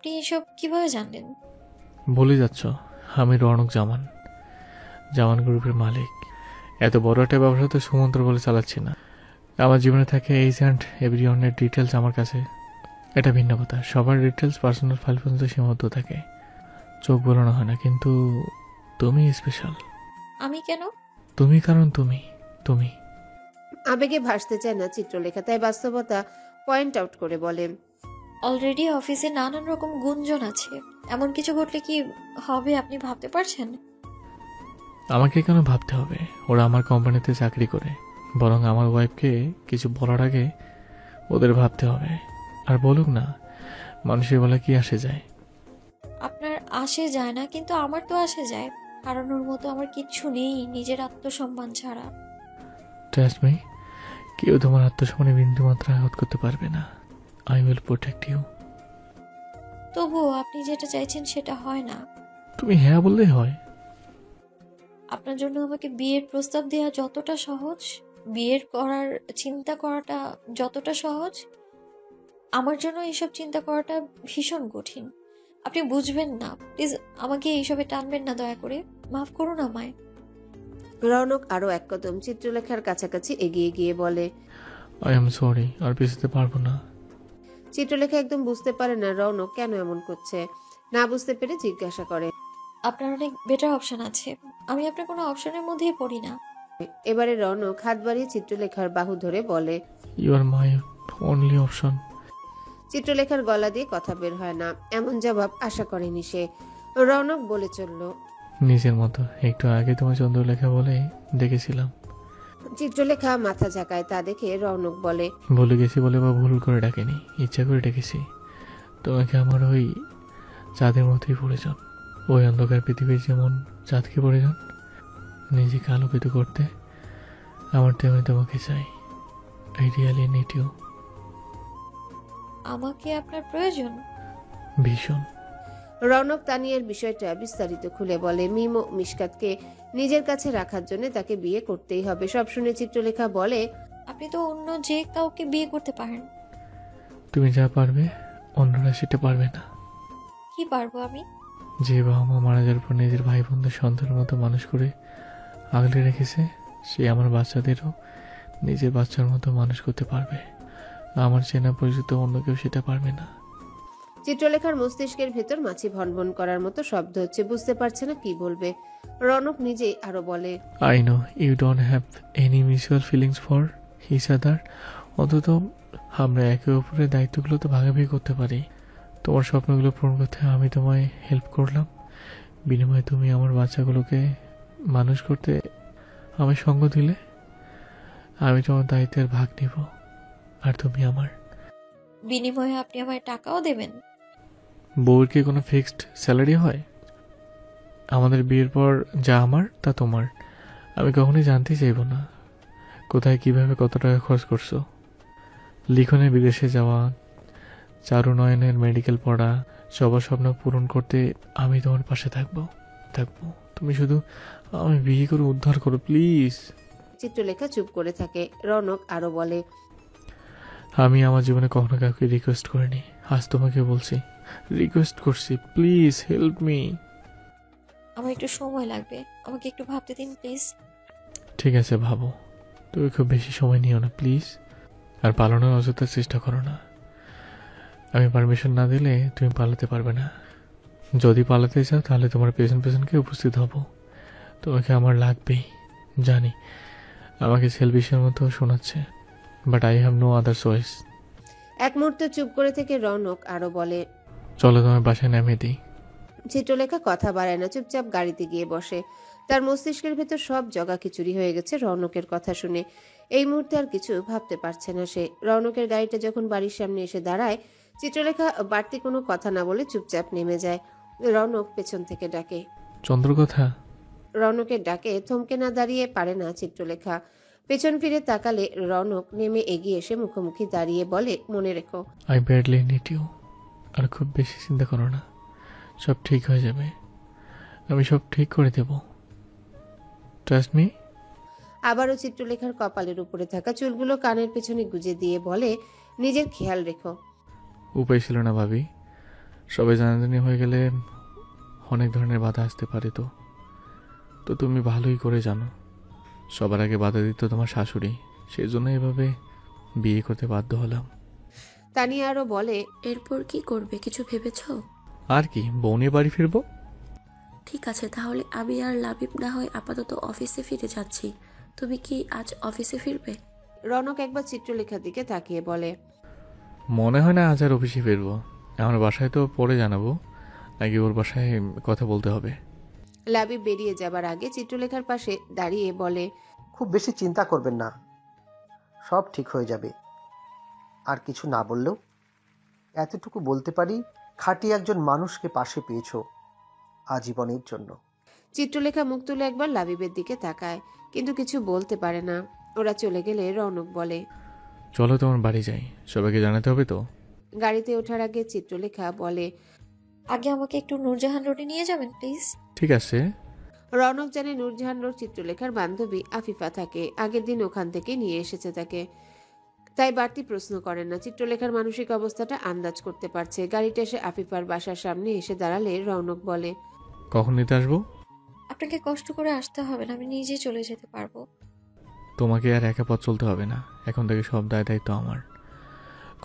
আপনি এসব কিভাবে জানলেন? বলে যাচ্ছ, আমি রৌনক জামান, জামান গ্রুপের মালিক। এত বড় একটা ব্যবসা তো সুমন্ত্র বলে চালাচ্ছি না। আমার জীবনে থাকে এইচ অ্যান্ড এভরিওয়ানের ডিটেলস আমার কাছে। এটা ভিন্ন কথা, সবার ডিটেলস পার্সোনাল ফাইল পর্যন্ত সীমাবদ্ধ থাকে, চোখ বোলানো হয় না। কিন্তু তুমি স্পেশাল। আমি কেন? তুমি কারণ তুমি তুমি আবেগে ভাসতে চায় না চিত্রলেখা, তাই বাস্তবতা পয়েন্ট আউট করে বলে, অলরেডি অফিসে নানান রকম গুঞ্জন আছে। এমন কিছু ঘটলে কি হবে আপনি ভাবতে পারছেন? আমাকে কেন ভাবতে হবে? ওরা আমার কোম্পানিতে চাকরি করে। বরং আমার ওয়াইফকে কিছু বলার আগে ওদের ভাবতে হবে। আর বলুক না, মানুষের বলা কি আসে যায়। আপনার আসে যায় না, কিন্তু আমার তো আসে যায়। হারানোর মতো আমার কিচ্ছু নেই নিজের আত্মসম্মান ছাড়া। ট্রাস্ট মি, কেউ তোমার আত্মসম্মানে বিন্দু মাত্র আঘাত করতে পারবে না। I will protect you. তবুও আপনি যেটা চাইছেন সেটা হয় না। তুমি হ্যাঁ বললেই হয়। আপনার জন্য আমাকে বিয়ের প্রস্তাব দেওয়া যতটা সহজ, বিয়ের করার চিন্তা করাটা যতটা সহজ, আমার জন্য এইসব চিন্তা করাটা ভীষণ কঠিন। আপনি বুঝবেন না। প্লিজ আমাকে এইসবে টানবেন না, দয়া করে মাফ করুন আমায়। রৌনক আরো এক কদম চিত্রলেখার কাছাকাছি এগিয়ে গিয়ে বলে, আই এম সরি, আর পেছাতে পারবো না। চিত্রলেখা একদম বুঝতে পারে না রৌনক কেন এমন করছে। না বুঝতে পেরে জিজ্ঞাসা করে, আপনার অনেক বেটার অপশন আছে। আমি আপনার কোনো অপশনের মধ্যেই পড়ি না। এবারে রৌনক হাত বাড়িয়ে চিত্রলেখার বাহু ধরে বলে, you are my only option. চিত্রলেখার গলা দিয়ে কথা বের হয় না। এমন জবাব আশা করেনি সে। রৌনক বলে চলল, নিজের মতো। একটু আগে তোমার চন্দ্রলেখা বলে দেখেছিলাম। চিত্রলেখা মাথা ঝাঁকায়, তা দেখে রৌনক বলে, ভুলে গেছি বলে বা ভুল করে ডাকেনি, ইচ্ছা করে ডেকেছি। তোমাকে আমার ওই চাঁদের মতোই প্রয়োজন। ওই অন্ধকার পৃথিবীর যেমন চাঁদকে প্রয়োজন নিজেকে আলোকিত করতে, আমার তেমনি তোমাকে চাই। I really need you. আমাকে আপনার প্রয়োজন? ভীষণ। রৌনক তানিয়ার বিষয়টা বিস্তারিত খুলে বলে। মিম ও মিশকাতকে নিজের কাছে রাখার জন্য তাকে বিয়ে করতেই হবে। সব শুনে চিত্রলেখা বলে, আপনি তো অন্য যে কাউকে বিয়ে করতে পারেন। তুমি যা পারবে অন্যরা সেটা পারবে না। কি পারবো আমি? যে বাবা মা মারা যাওয়ার পর নিজের ভাই বোনদের সন্তানের মতো মানুষ করে আগলে রেখেছে, সে আমার বাচ্চাদেরও নিজের বাচ্চার মতো মানুষ করতে পারবে। আমার চেনা পরিচিত অন্য কেউ সেটা পারবে না। চিত্রলেখার মস্তিষ্কের ভেতর মাছি ভনভন করার মতো শব্দ হচ্ছে, বুঝতে পারছে না কি বলবে। রৌনক নিজেই আরো বলে, I know you don't have any mutual feelings for each other. অন্তত আমরা একে অপরের দায়িত্বগুলো তো ভাগাভাগি করতে পারি। তোমার স্বপ্নগুলো পূরণ করতে আমি তোমায় হেল্প করলাম, বিনিময়ে তুমি আমার বাচ্চাগুলোকে মানুষ করতে আমার সঙ্গ দিলে। আমি তোমার দায়িত্বের ভাগ নিব, আর তুমি আমার। বিনিময়ে আপনি আমায় টাকাও দেবেন? বউয়ের কি কোনো ফিক্সড স্যালারি হয়? আমাদের বিয়ের পর যা আমার তা তোমার। আমি কখনোই জানতে চাইব না কোথায় কিভাবে কত টাকা খরচ করছো। লিখনে বিদেশে যাওয়া, চারু নয়নের মেডিকেল পড়া, সবার স্বপ্ন পূরণ করতে আমি তোমার পাশে থাকবো। তুমি শুধু আমি বিয়ে করে উদ্ধার করো প্লিজ। চিত্রলেখা চুপ করে থাকে। রৌনক আরো বলে, আমি আমার জীবনে কখনো কাউকে রিকোয়েস্ট করিনি, আজ তোমাকে বলছি, রিকোয়েস্ট করছি, প্লিজ হেল্প মি। আমার একটু সময় লাগবে, আমাকে একটু ভাবতে দিন প্লিজ। ঠিক আছে, ভাবো। তুমি খুব বেশি সময় নিও না প্লিজ। আর পালানোর অযথা চেষ্টা করো না। আমি পারমিশন না দিলে তুমি পালাতে পারবে না। যদি পালাতে চাও তাহলে তোমার পেছন পেছনকে উপস্থিত হব। তোমাকে আমার লাগবেই, জানি। আমাকে সেলফিশের মতো শোনাচ্ছে, but I have no other choice. এক মুহূর্তে চুপ করে থেকে রৌনক আরো বলে, চলো তোমার বাসায় নামিয়ে দিই। চিত্রলেখা কথা বাড়ায় না, চুপচাপ গাড়িতে গিয়ে বসে। তার মস্তিষ্কের ভেতর সব জগা খিচুড়ি হয়ে গেছে রৌনকের কথা শুনে। এই মুহূর্তে আর কিছু ভাবতে পারছে না সে। রৌনকের গাড়িটা যখন বাড়ির সামনে এসে দাঁড়ায়, চিত্রলেখা বাড়তি কোনো কথা না বলে চুপচাপ নেমে যায়। রৌনক পেছন থেকে ডাকে, চন্দ্র কথা। রৌনকের ডাকে থমকে না দাঁড়িয়ে পারে না চিত্রলেখা। পেছন ফিরে তাকালে রৌনক নেমে এগিয়ে এসে মুখোমুখি দাঁড়িয়ে বলে, মনে রেখো, আই ব্যাডলি নিড ইউ। আর খুব বেশি চিন্তা করো না, সব ঠিক হয়ে যাবে। আমি সব ঠিক করে দেব, ট্রাস্ট মি। আবারও চিত্রলেখার কপালের উপরে থাকা চুলগুলো কানের পেছনে গুজে দিয়ে বলে, নিজের খেয়াল রেখো। উপায় ছিল না ভাবি, সবাই জানাজানি হয়ে গেলে অনেক ধরনের বাধা আসতে পারে। তো তো তুমি ভালোই করে জানো সবার আগে বাধা দিত তোমার শাশুড়ি, সেই জন্য এভাবে বিয়ে করতে বাধ্য হলাম। তানিয়া আরও বলে, এরপর কি করবে কিছু ভেবেছো? আর কি, বউ নিয়ে বাড়ি ফিরবো। ঠিক আছে, তাহলে আমি আর লাবিব না হয় আপাতত অফিসে ফিরে যাচ্ছি। তুমি কি আজ অফিসে ফিরবে? রৌনক একবার চিত্রলেখার দিকে তাকিয়ে বলে, মনে হয় না আজ আর অফিসে ফিরবো। আমার বাসায় তো পরে জানাবো, আগে ওর বাসায় কথা বলতে হবে। লাবিব বেরিয়ে যাবার আগে চিত্রলেখার পাশে দাঁড়িয়ে বলে, খুব বেশি চিন্তা করবেন না, সব ঠিক হয়ে যাবে। আর কিছু না বললেও এতটুকু বলতে পারি, খাঁটি একজন মানুষকে পাশে পেয়েছো আজীবনের জন্য। চিত্রলেখা মুখ তুলে একবার লাবিবের দিকে তাকায়, কিন্তু কিছু বলতে পারে না। ওরা চলে গেলে রৌনক বলে, চলো তোমার বাড়ি যাই, সবাইকে জানাতে হবে তো। গাড়িতে ওঠার আগে চিত্রলেখা বলে, আগে আমাকে একটু নূরজাহান রোডে নিয়ে যাবেন প্লিজ। ঠিক আছে। রৌনক জানে নূরজাহান রোড চিত্রলেখার বান্ধবী আফিফা থাকে, আগের দিন ওখান থেকে নিয়ে এসেছে তাকে, তাই বাড়তি প্রশ্ন করেন না। চিত্রলেখার মানসিক অবস্থাটা আন্দাজ করতে পারছে। গাড়িটা এসে আফিফার বাসার সামনে এসে দাঁড়ালে রৌনক বলে, কখন নিতে আসবো? আপনাকে কষ্ট করে আসতে হবে না, আমি নিজেই চলে যেতে পারবো। তোমাকে আর একা পথ চলতে হবে না, এখন থেকে সব দায় দায়িত্ব আমার।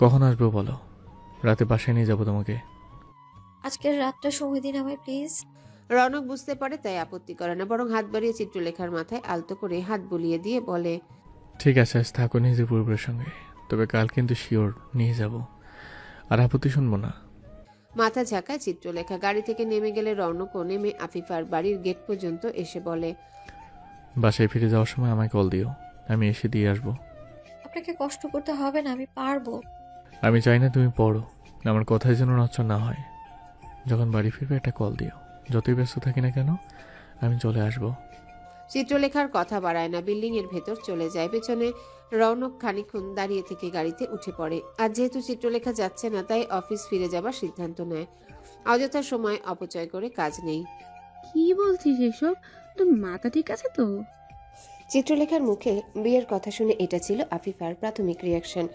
কখন আসবো বলো, রাতে বাসায় নিয়ে যাবো তোমাকে। আজকের রাতটা সময় দিন আমায় প্লিজ। রৌনক বুঝতে পারে তাই আপত্তি করে না, বরং হাত বাড়িয়ে চিত্রলেখার মাথায় আলতো করে হাত বুলিয়ে দিয়ে বলে, ঠিক আছে, আজ থাকো নিজের পরিবারের সঙ্গে, তবে কাল কিন্তু শিওর নিয়ে যাব, আর আপত্তি শুনবো না। মাথা ঝাঁকায় চিত্রলেখা। গাড়ি থেকে নেমে গেলে রৌনকও নেমে আফিফার বাড়ির গেট পর্যন্ত এসে বলে, বাসায় ফিরে যাওয়ার সময় আমায় কল দিও, আমি এসে দিয়ে আসবো। আপনাকে কষ্ট করতে হবে না, আমি পারবো। আমি চাই না তুমি পড়ো, আমার কথায় যেন নচ্চর না হয়। যখন বাড়ি ফিরবে একটা কল দিও, যতই ব্যস্ত থাকি না কেন আমি চলে আসবো। চিত্রলেখার কথা বাড়ায় না, বিল্ডিং এর ভেতর চলে যায়। পেছনে রৌনক খানিকক্ষণ দাঁড়িয়ে থেকে গাড়িতে উঠে পড়ে। আর যেহেতু চিত্রলেখা যাচ্ছে না, তাই অফিস ফিরে যাবার সিদ্ধান্ত নেয়। অযথা সময় অপচয় করে কাজ নেই। কি বলছিস এসব? তোর মাথা ঠিক আছে তো? চিত্রলেখার মুখে বিয়ের কথা শুনে এটা ছিল আফিফার প্রাথমিক রিয়াকশন।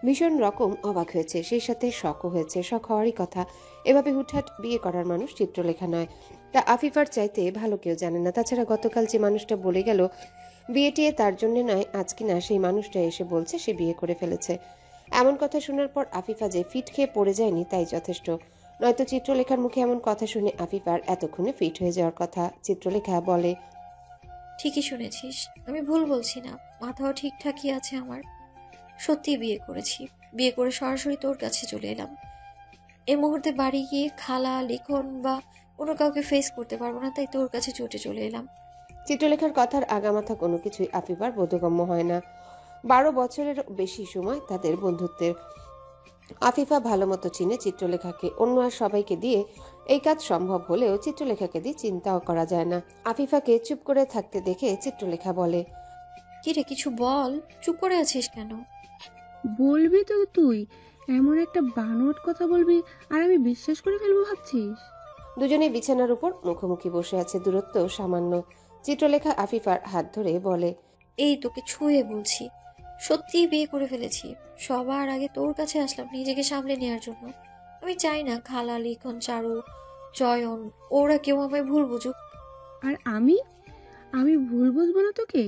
ভীষণ রকম অবাক হয়েছে, সেই সাথে শকও হয়েছে। শক হওয়ারই কথা, এভাবে হুটহাট বিয়ে করার মানুষ চিত্রলেখা নয়। তা আফিফার চাইতে ভালো কেউ জানে না। তাছাড়া গতকাল যে মানুষটা বলে গেল বিয়েটিয়ে তার জন্য নয়, আজ কিনা সেই মানুষটা এসে বলছে সে বিয়ে করে ফেলেছে। এমন কথা শোনার পর আফিফা যে ফিট খেয়ে পড়ে যায়নি তাই যথেষ্ট। নয়তো চিত্রলেখার মুখে এমন কথা শুনে আফিফার এতক্ষণে ফিট হয়ে যাওয়ার কথা। চিত্রলেখা বলে, ঠিকই শুনেছিস, আমি ভুল বলছি না, মাথাও ঠিকঠাকই আছে আমার। সত্যি বিয়ে করেছি, বিয়ে করে সরাসরি তোর কাছে চলে এলাম। এই মুহূর্তে বাড়ি গিয়ে খালা, লিখন বা কোনো কাউকে ফেস করতে পারবো না, তাই তোর কাছে ছুটে চলে এলাম। চিত্রলেখার কথার আগামাথা কোনো কিছুই আফিফার বোধগম্য হয় না। 12 বছরের বেশি সময় তাদের বন্ধুত্বের। আফিফা ভালো মতো চিনে চিত্রলেখাকে, অন্য আর সবাইকে দিয়ে এই কাজ সম্ভব হলেও চিত্রলেখাকে দিয়ে চিন্তাও করা যায় না। আফিফাকে চুপ করে থাকতে দেখে চিত্রলেখা বলে, কি রে, কিছু বল, চুপ করে আছিস কেন? বলবি তো তুই, এমন একটা বানোয়াট কথা বলবি আর আমি বিশ্বাস করে ফেলবো ভাবছিস? দুজনে বিছানার উপর মুখোমুখি বসে আছে, দূরত্ব সামান্য। চিত্রলেখা আফিফার হাত ধরে বলে, এই তোকে ছুঁয়ে বলছি, সত্যিই বিয়ে করে ফেলেছি। সবার আগে তোর কাছে আসলাম নিজেকে সামলে নেওয়ার জন্য। আমি চাই না খালা, লিখন, চারু, চয়ন ওরা কেউ আমায় ভুল বুঝুক। আর আমি ভুল বুঝবো না তোকে?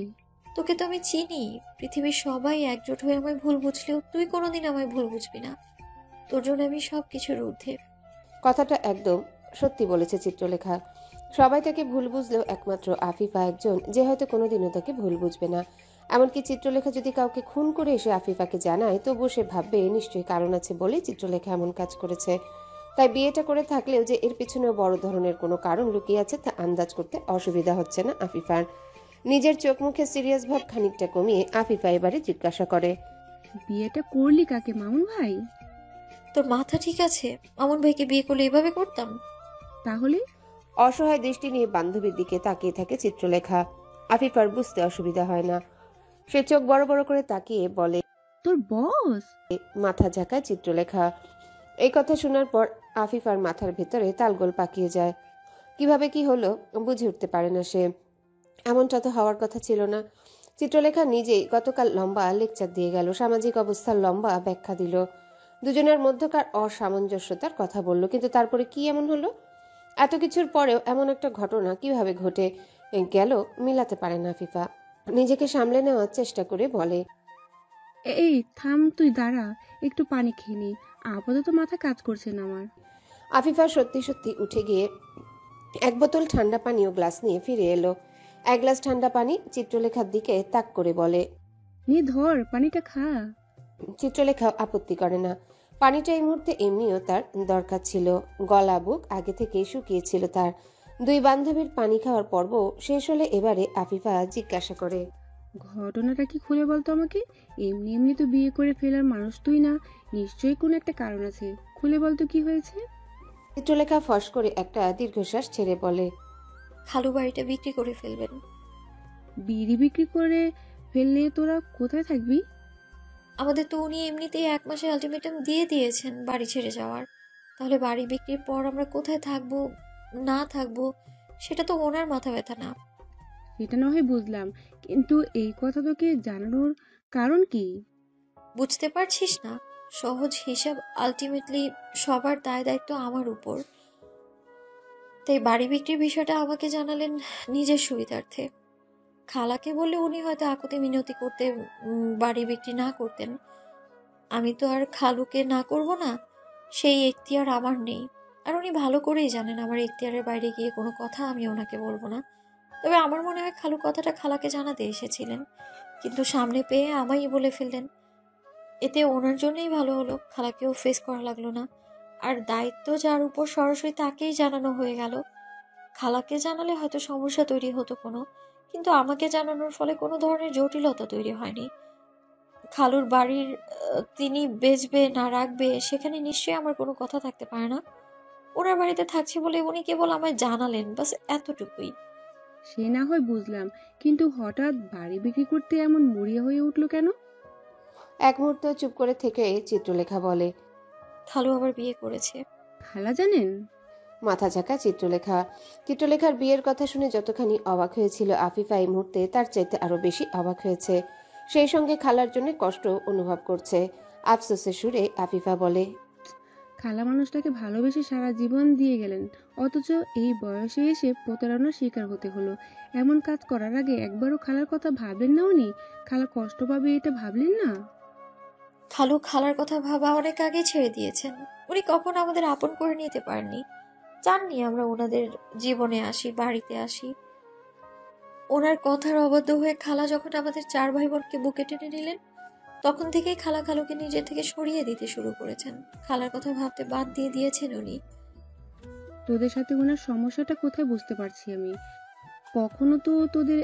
তোকে তো আমি চিনি, পৃথিবীর সবাই একজোট হয়ে আমায় ভুল বুঝলেও তুই কোনোদিন আমায় ভুল বুঝবি না। তোর জন্য আমি সব কিছুর ঊর্ধ্বে। কথাটা একদম সত্যি বলেছে চিত্রলেখা। সবাই তাকে ভুল বুঝলেও একমাত্র আফিফা একজন যে হয়তো কোনোদিনও তাকে ভুল বুঝবে না। এমনকি চিত্রলেখা যদি কাউকে খুন করে এসে আফিফাকে জানায়, তবুও সে ভাববে নিশ্চয়ই কারণ আছে বলেই চিত্রলেখা এমন কাজ করেছে। তাই বিয়েটা করে থাকলেও যে এর পিছনেও বড় ধরনের কোনো কারণ লুকিয়ে আছে তা আন্দাজ করতে অসুবিধা হচ্ছে না আফিফার। নিজের চোখ মুখে সিরিয়াস ভাব খানিকটা কমিয়ে আফিফা এবারে জিজ্ঞাসা করে, বিয়েটা করলি কাকে মামুন ভাই? তোর মাথা ঠিক আছে? মামুন ভাইকে বিয়ে করলে এভাবে করতাম? তাহলে? অসহায় দৃষ্টি নিয়ে বান্ধবীর দিকে তাকিয়ে থাকে চিত্রলেখা। আফিফার বুঝতে অসুবিধা হয় না। সে চোখ বড় বড় করে তাকিয়ে বলে, তোর বস? মাথা ঝাঁকায় চিত্রলেখা। এই কথা শোনার পর আফিফার মাথার ভেতরে তালগোল পাকিয়ে যায়। কিভাবে কি হলো বুঝে উঠতে পারে না সে। এমনটা তো হওয়ার কথা ছিল না। চিত্রলেখা নিজেই গতকাল লম্বা লেকচার দিয়ে গেল, সামাজিক অবস্থার লম্বা ব্যাখ্যা দিল। দুজনের মধ্যকার অসামঞ্জস্যতার কথা বলল, কিন্তু তারপরে কি এমন হলো? এত কিছুর পরেও এমন একটা ঘটনা কিভাবে ঘটে গেল মিলাতে পারে না আফিফা। নিজেকে সামলে নেওয়ার চেষ্টা করে বলে, এই থাম, তুই দাঁড়া, একটু পানি খেয়ে নি, আপাতত মাথা কাজ করছে না আমার। আফিফা সত্যি সত্যি উঠে গিয়ে এক বোতল ঠান্ডা পানি ও গ্লাস নিয়ে ফিরে এলো। এক গ্লাস ঠান্ডা পানি চিত্রলেখার দিকে তাক করে বলে। নি ধর, পানিটা খা। চিত্রলেখা আপত্তি করে না। পানিটা এই মুহূর্তে এমনিও তার দরকার ছিল। গলা বুক আগে থেকেই শুকিয়েছিল তার। দুই বান্ধবীর পানি খাওয়ার পর্ব শেষ হলে এবারে আফিফা জিজ্ঞাসা করে, ঘটনাটা কি খুলে বলতো আমাকে? এমনি এমনি তো বিয়ে করে ফেলার মানুষ তুই না, নিশ্চয়ই কোনো একটা কারণ আছে, খুলে বলতো কি হয়েছে। চিত্রলেখা ফস করে একটা দীর্ঘশ্বাস ছেড়ে বলে, খালু বাড়িটা বিক্রি করে ফেলবেন। বিড়ি বিক্রি করে ফেললে তোরা কোথায় থাকবি? আমাদের তো উনি এমনিতেই 1 মাসের আলটিমেটাম দিয়ে দিয়েছেন বাড়ি ছেড়ে যাওয়ার। তাহলে বাড়ি বিক্রির পর আমরা কোথায় থাকবো না থাকবো সেটা তো ওনার মাথা ব্যথা না। সেটা না হয় বুঝলাম, কিন্তু এই কথা তোকে জানানোর কারণ কি? বুঝতে পারছিস না? সহজ হিসাব, আলটিমেটলি সবার দায় দায়িত্ব আমার উপর। তাই বাড়ি বিক্রির বিষয়টা আমাকে জানালেন নিজের সুবিধার্থে। খালাকে বললে উনি হয়তো আকুতি মিনতি করতে বাড়ি বিক্রি না করতেন। আমি তো আর খালুকে না করব না, সেই এখতিয়ার আমার নেই। আর উনি ভালো করেই জানেন আমার এখতিয়ারের বাইরে গিয়ে কোনো কথা আমি ওনাকে বলবো না। তবে আমার মনে হয় খালু কথাটা খালাকে জানাতে এসেছিলেন, কিন্তু সামনে পেয়ে আমাই বলে ফেললেন। এতে ওনার জন্যই ভালো হলো, খালাকেও ফেস করা লাগলো না। আর দায়িত্ব যার উপর সরাসরি তাকেই জানানো হয়ে গেল। খালাকে জানালে হয়তো সমস্যা তৈরি হতো কোনো, কিন্তু আমাকে জানানোর ফলে কোনো ধরনের জটিলতা তৈরি হয়নি। খালুর বাড়ির তিনি বেচবে না রাখবে সেখানে নিশ্চয়ই আমার কোনো কথা থাকতে পারে না। ওনার বাড়িতে থাকছি বলে উনি কেবল আমায় জানালেন, বাস এতটুকুই। সে না হয় বুঝলাম, কিন্তু হঠাৎ বাড়ি বিক্রি করতে এমন মরিয়া হয়ে উঠলো কেন? এক মুহূর্ত চুপ করে থেকে চিত্রলেখা বলে, খালু আবার বিয়ে করেছে। খালা জানেন? মাথা ঝাঁকা চিত্রলেখা। চিত্রলেখার বিয়ের কথা শুনে যতখানি অবাক হয়েছিল আফিফা এই মুহূর্তে তার চাইতে আরো বেশি অবাক হয়েছে। সেই সঙ্গে খালার জন্য কষ্ট অনুভব করছে। আফসোসের সুরে আফিফা বলে, খালা মানুষটাকে ভালোবেসে সারা জীবন দিয়ে গেলেন, অথচ এই বয়সে এসে প্রতারণার শিকার হতে হলো। এমন কাজ করার আগে একবারও খালার কথা ভাবলেন না উনি? খালা কষ্ট পাবে এটা ভাবলেন না? খালু খালার কথা ভাবা অনেক আগে ছেড়ে দিয়েছেন। উনি কখনো আমাদের আপন করে নিতে পারেননি, চাননি আমরা ওনাদের জীবনে আসি, বাড়িতে আসি। ওনার কথার অবাধ্য হয়ে খালা যখন আমাদের 4 ভাই বোনকে বুকে টেনে নিলেন, তখন থেকেই খালা খালুকে নিজের থেকে সরিয়ে দিতে শুরু করেছেন। খালার কথা ভাবতে বাদ দিয়ে দিয়েছেন উনি। তোদের সাথে ওনার সমস্যাটা কোথায় বুঝতে পারছি আমি। কখনো তো তোদের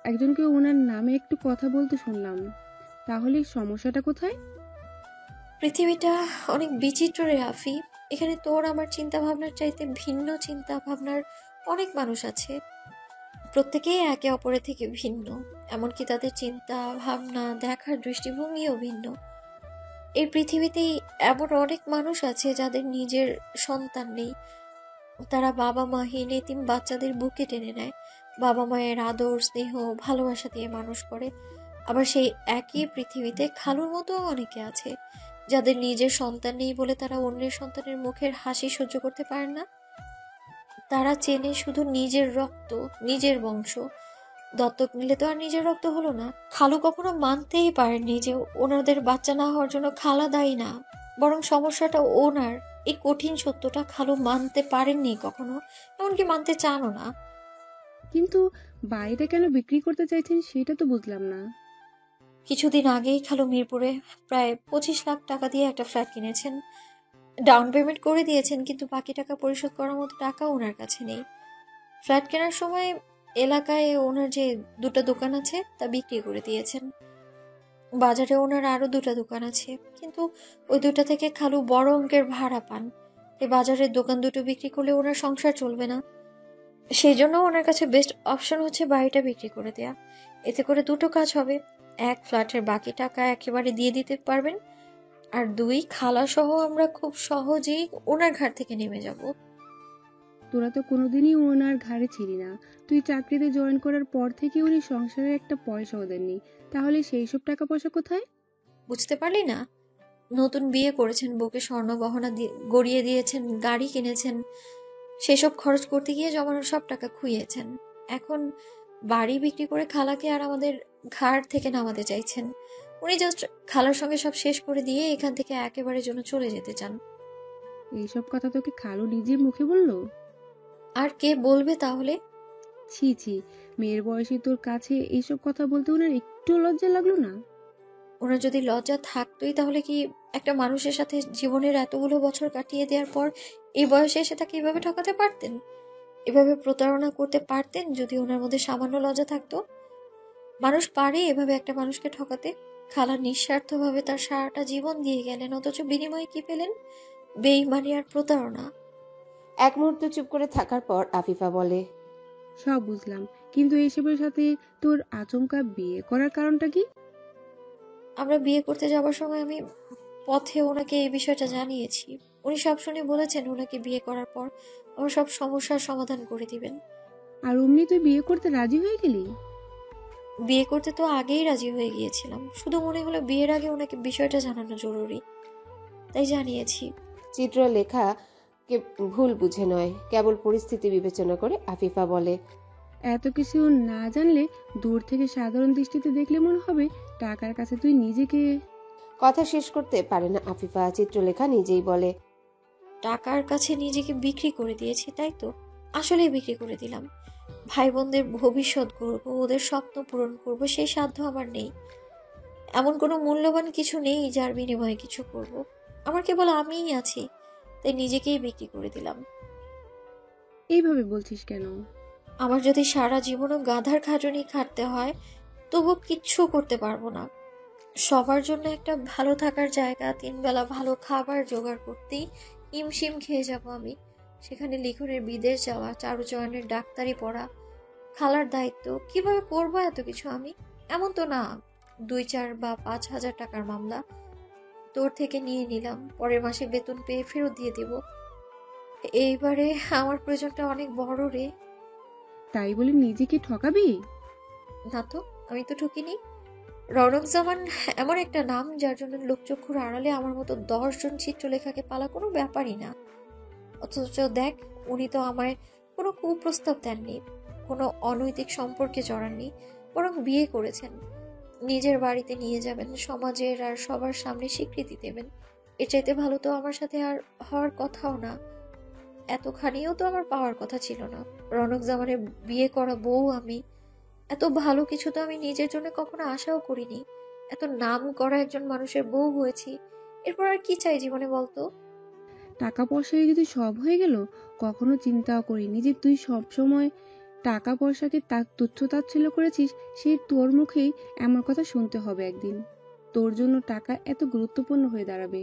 একজনকেও ওনার নামে একটু কথা বলতে শুনলাম, তাহলে সমস্যাটা কোথায়? পৃথিবীটা অনেক বিচিত্র রে আফি। এখানে তোর আমার চিন্তা ভাবনার চাইতে ভিন্ন চিন্তা ভাবনার অনেক মানুষ আছে। প্রত্যেকেই একে অপরের থেকে ভিন্ন, এমনকি তাদের চিন্তা ভাবনা, দেখার দৃষ্টিভঙ্গিও ভিন্ন। এই পৃথিবীতেই এমন অনেক মানুষ আছে যাদের নিজের সন্তান নেই। তারা বাবা মাহীন এতিম বাচ্চাদের বুকে টেনে নেয়, বাবা মায়ের আদর স্নেহ ভালোবাসা দিয়ে মানুষ করে। আবার সেই একই পৃথিবীতে খালুর মতো অনেকে আছে যাদের নিজের সন্তান নেই বলে তারা অন্যের সন্তানের মুখের হাসি সহ্য করতে পারে না। তারা চেনে শুধু নিজের রক্ত, নিজের বংশ। দত্তক নিলে তো আর নিজের রক্ত হলো না। খালু কখনো মানতেই পারেননি যে ওনাদের বাচ্চা না হওয়ার জন্য খালা দায়ী না, বরং সমস্যাটা ওনার। এই কঠিন সত্যটা খালু মানতে পারেননি কখনো, এমনকি মানতে চানও না। কিন্তু বাড়িটা কেন বিক্রি করতে চাইছেন সেটা তো বুঝলাম না। কিছুদিন আগেই খালু মিরপুরে প্রায় 25 লাখ টাকা দিয়ে একটা ফ্ল্যাট কিনেছেন। ডাউন পেমেন্ট করে দিয়েছেন, কিন্তু বাকি টাকা পরিশোধ করার মতো টাকা ওনার কাছে নেই। ফ্ল্যাট কেনার সময় এলাকায় ওনার যে 2টা দোকান আছে তা বিক্রি করে দিয়েছেন। বাজারে ওনার আরো 2টা দোকান আছে, কিন্তু ওই 2টা থেকে খালু বড় অঙ্কের ভাড়া পান। এই বাজারের দোকান দুটো বিক্রি করলে ওনার সংসার চলবে না। সেই জন্য ওনার কাছে বেস্ট অপশন হচ্ছে বাড়িটা বিক্রি করে দেয়া। এতে করে 2টো কাজ হবে: 1, ফ্ল্যাটের বাকি টাকা একেবারে দিয়ে দিতে পারবেন, আর 2, খালা সহ আমরা খুব সহজেই ওনার ঘাট থেকে নেমে যাব। তোরা তো কোনোদিনই ওনার ঘাড়ে ছিলি না। তুই চাকরিতে জয়েন করার পর থেকে উনি সংসারে একটা পয়সাও দেননি, তাহলে সেই সব টাকা পয়সা কোথায়? বুঝতে পারলি না? নতুন বিয়ে করেছেন, বউকে স্বর্ণ গহনা গড়িয়ে দিয়েছেন, গাড়ি কিনেছেন, সেসব খরচ করতে গিয়ে জমানো সব টাকা খুইয়েছেন। এখন বাড়ি বিক্রি করে খালাকে আর আমাদের ঘাড় থেকে নামাতে চাইছেন। উনি জাস্ট খালার সঙ্গে সব শেষ করে দিয়ে এখান থেকে একেবারে জন্য চলে যেতে চান। এইসব কথা তোকে খালু নিজের মুখে বললো? আর কে বলবে তাহলে? ছি ছি, মেয়ের বয়সে তোর কাছে এইসব কথা বলতে ওনার একটু লজ্জা লাগলো না? ওনার যদি লজ্জা থাকতোই তাহলে কি একটা মানুষের সাথে জীবনের এতগুলো বছর কাটিয়ে দেওয়ার পর এই বয়সে এসে তাকে এভাবে ঠকাতে পারতেন? এভাবে প্রতারণা করতে পারতেন যদি ওনার মধ্যে সামান্য লজ্জা থাকতো? মানুষ পারে এভাবে একটা মানুষকে ঠকাতে? খালা নিঃস্বার্থভাবে তার সারাটা জীবন দিয়ে গেলেন, অথচ বিনিময়ে কি পেলেন? বেইমানি আর প্রতারণা। এক মুহূর্ত চুপ করে থাকার পর আফিফা বলে, সব বুঝলাম, কিন্তু এইসবের সাথে তোর আচমকা বিয়ে করার কারণটা কি? আমরা বিয়ে করতে যাবার সময় আমি পথে ওনাকে এই বিষয়টা জানিয়েছি। উনি সব শুনে বলেছেন ওনাকে বিয়ে করার পর আমার সব সমস্যার সমাধান করে দিবেন। আর অমনি তুই বিয়ে করতে রাজি হয়ে গেলি? বিয়ে করতে তো আগেই রাজি হয়ে গিয়েছিলাম, শুধু মনে হলো বিয়ের আগে ওনাকে বিষয়টা জানানো জরুরি, তাই জানিয়েছি। চিত্রলেখাকে ভুল বুঝে নয়, কেবল পরিস্থিতি বিবেচনা করে আফিফা বলে, এত কিছু না জানলে দূর থেকে সাধারণ দৃষ্টিতে দেখলে মনে হবে টাকার কাছে তুই নিজেকে। কথা শেষ করতে পারে না আফিফা। চিত্রলেখা নিজেই বলে, টাকার কাছে নিজেকে বিক্রি করে দিয়েছি, তাই তো? আসলেই বিক্রি করে দিলাম। ভাই বোনদের ভবিষ্যৎ গড়ব, ওদের স্বপ্ন পূরণ করব, সেই সাধ্য আমার নেই। এমন কোনো মূল্যবান কিছু নেই যার বিনিময়ে কিছু করব। আমার কেবল আমিই আছি, তাই নিজেকেই বিক্রি করে দিলাম। এইভাবে বলছিস কেন? আমার যদি সারা জীবনও গাধার খাটুনি খাটতে হয় তবু কিচ্ছু করতে পারবো না। সবার জন্য একটা ভালো থাকার জায়গা, 3 বেলা ভালো খাবার জোগাড় করতেই হিমশিম খেয়ে যাব আমি। সেখানে লিখনের বিদেশ যাওয়া, চারুচয়নের ডাক্তারি পড়া, খালার দায়িত্ব, কিভাবে করবো এত কিছু আমি? এমন তো না 2-4 বা 5,000 টাকার মামলা তোর থেকে নিয়ে নিলাম, পরের মাসে বেতন পেয়ে ফেরত দিয়ে দেব। এইবারে আমার প্রয়োজনটা অনেক বড় রে। তাই বলে নিজেকে ঠকাবি? না তো, আমি তো ঠকিনি। রৌনক জামান এমন একটা নাম যার জন্য লোকচক্ষুর আড়ালে আমার মতো 10 জন চিত্রলেখাকে পালা কোনো ব্যাপারই না। অথচ দেখ, উনি তো আমায় কোনো কুপ্রস্তাব দেননি, কোনো অনৈতিক সম্পর্কে জড়াননি, বরং বিয়ে করেছেন। নিজের বাড়িতে নিয়ে যাবেন, সমাজের আর সবার সামনে স্বীকৃতি দেবেন। এর চাইতে ভালো তো আমার সাথে আর হওয়ার কথাও না। এতখানিও তো আমার পাওয়ার কথা ছিল না। রৌনক জামানের বিয়ে করা বউ আমি। এত ভালো কিছু তো আমি নিজের জন্য কখনো আশাও করিনি। এত নাম করা একজন মানুষের বউ হয়েছি, এরপর আর কি চাই জীবনে বলতো? টাকা পয়সায় যদি সব হয়ে গেল, কখনো চিন্তাও করিনি যে তুই সব সময় টাকা পয়সাকে তার তুচ্ছ তাচ্ছিল্য করেছিস। সেই তোর মুখেই এমন কথা শুনতে হবে একদিন। তোর জন্য টাকা এত গুরুত্বপূর্ণ হয়ে দাঁড়াবে।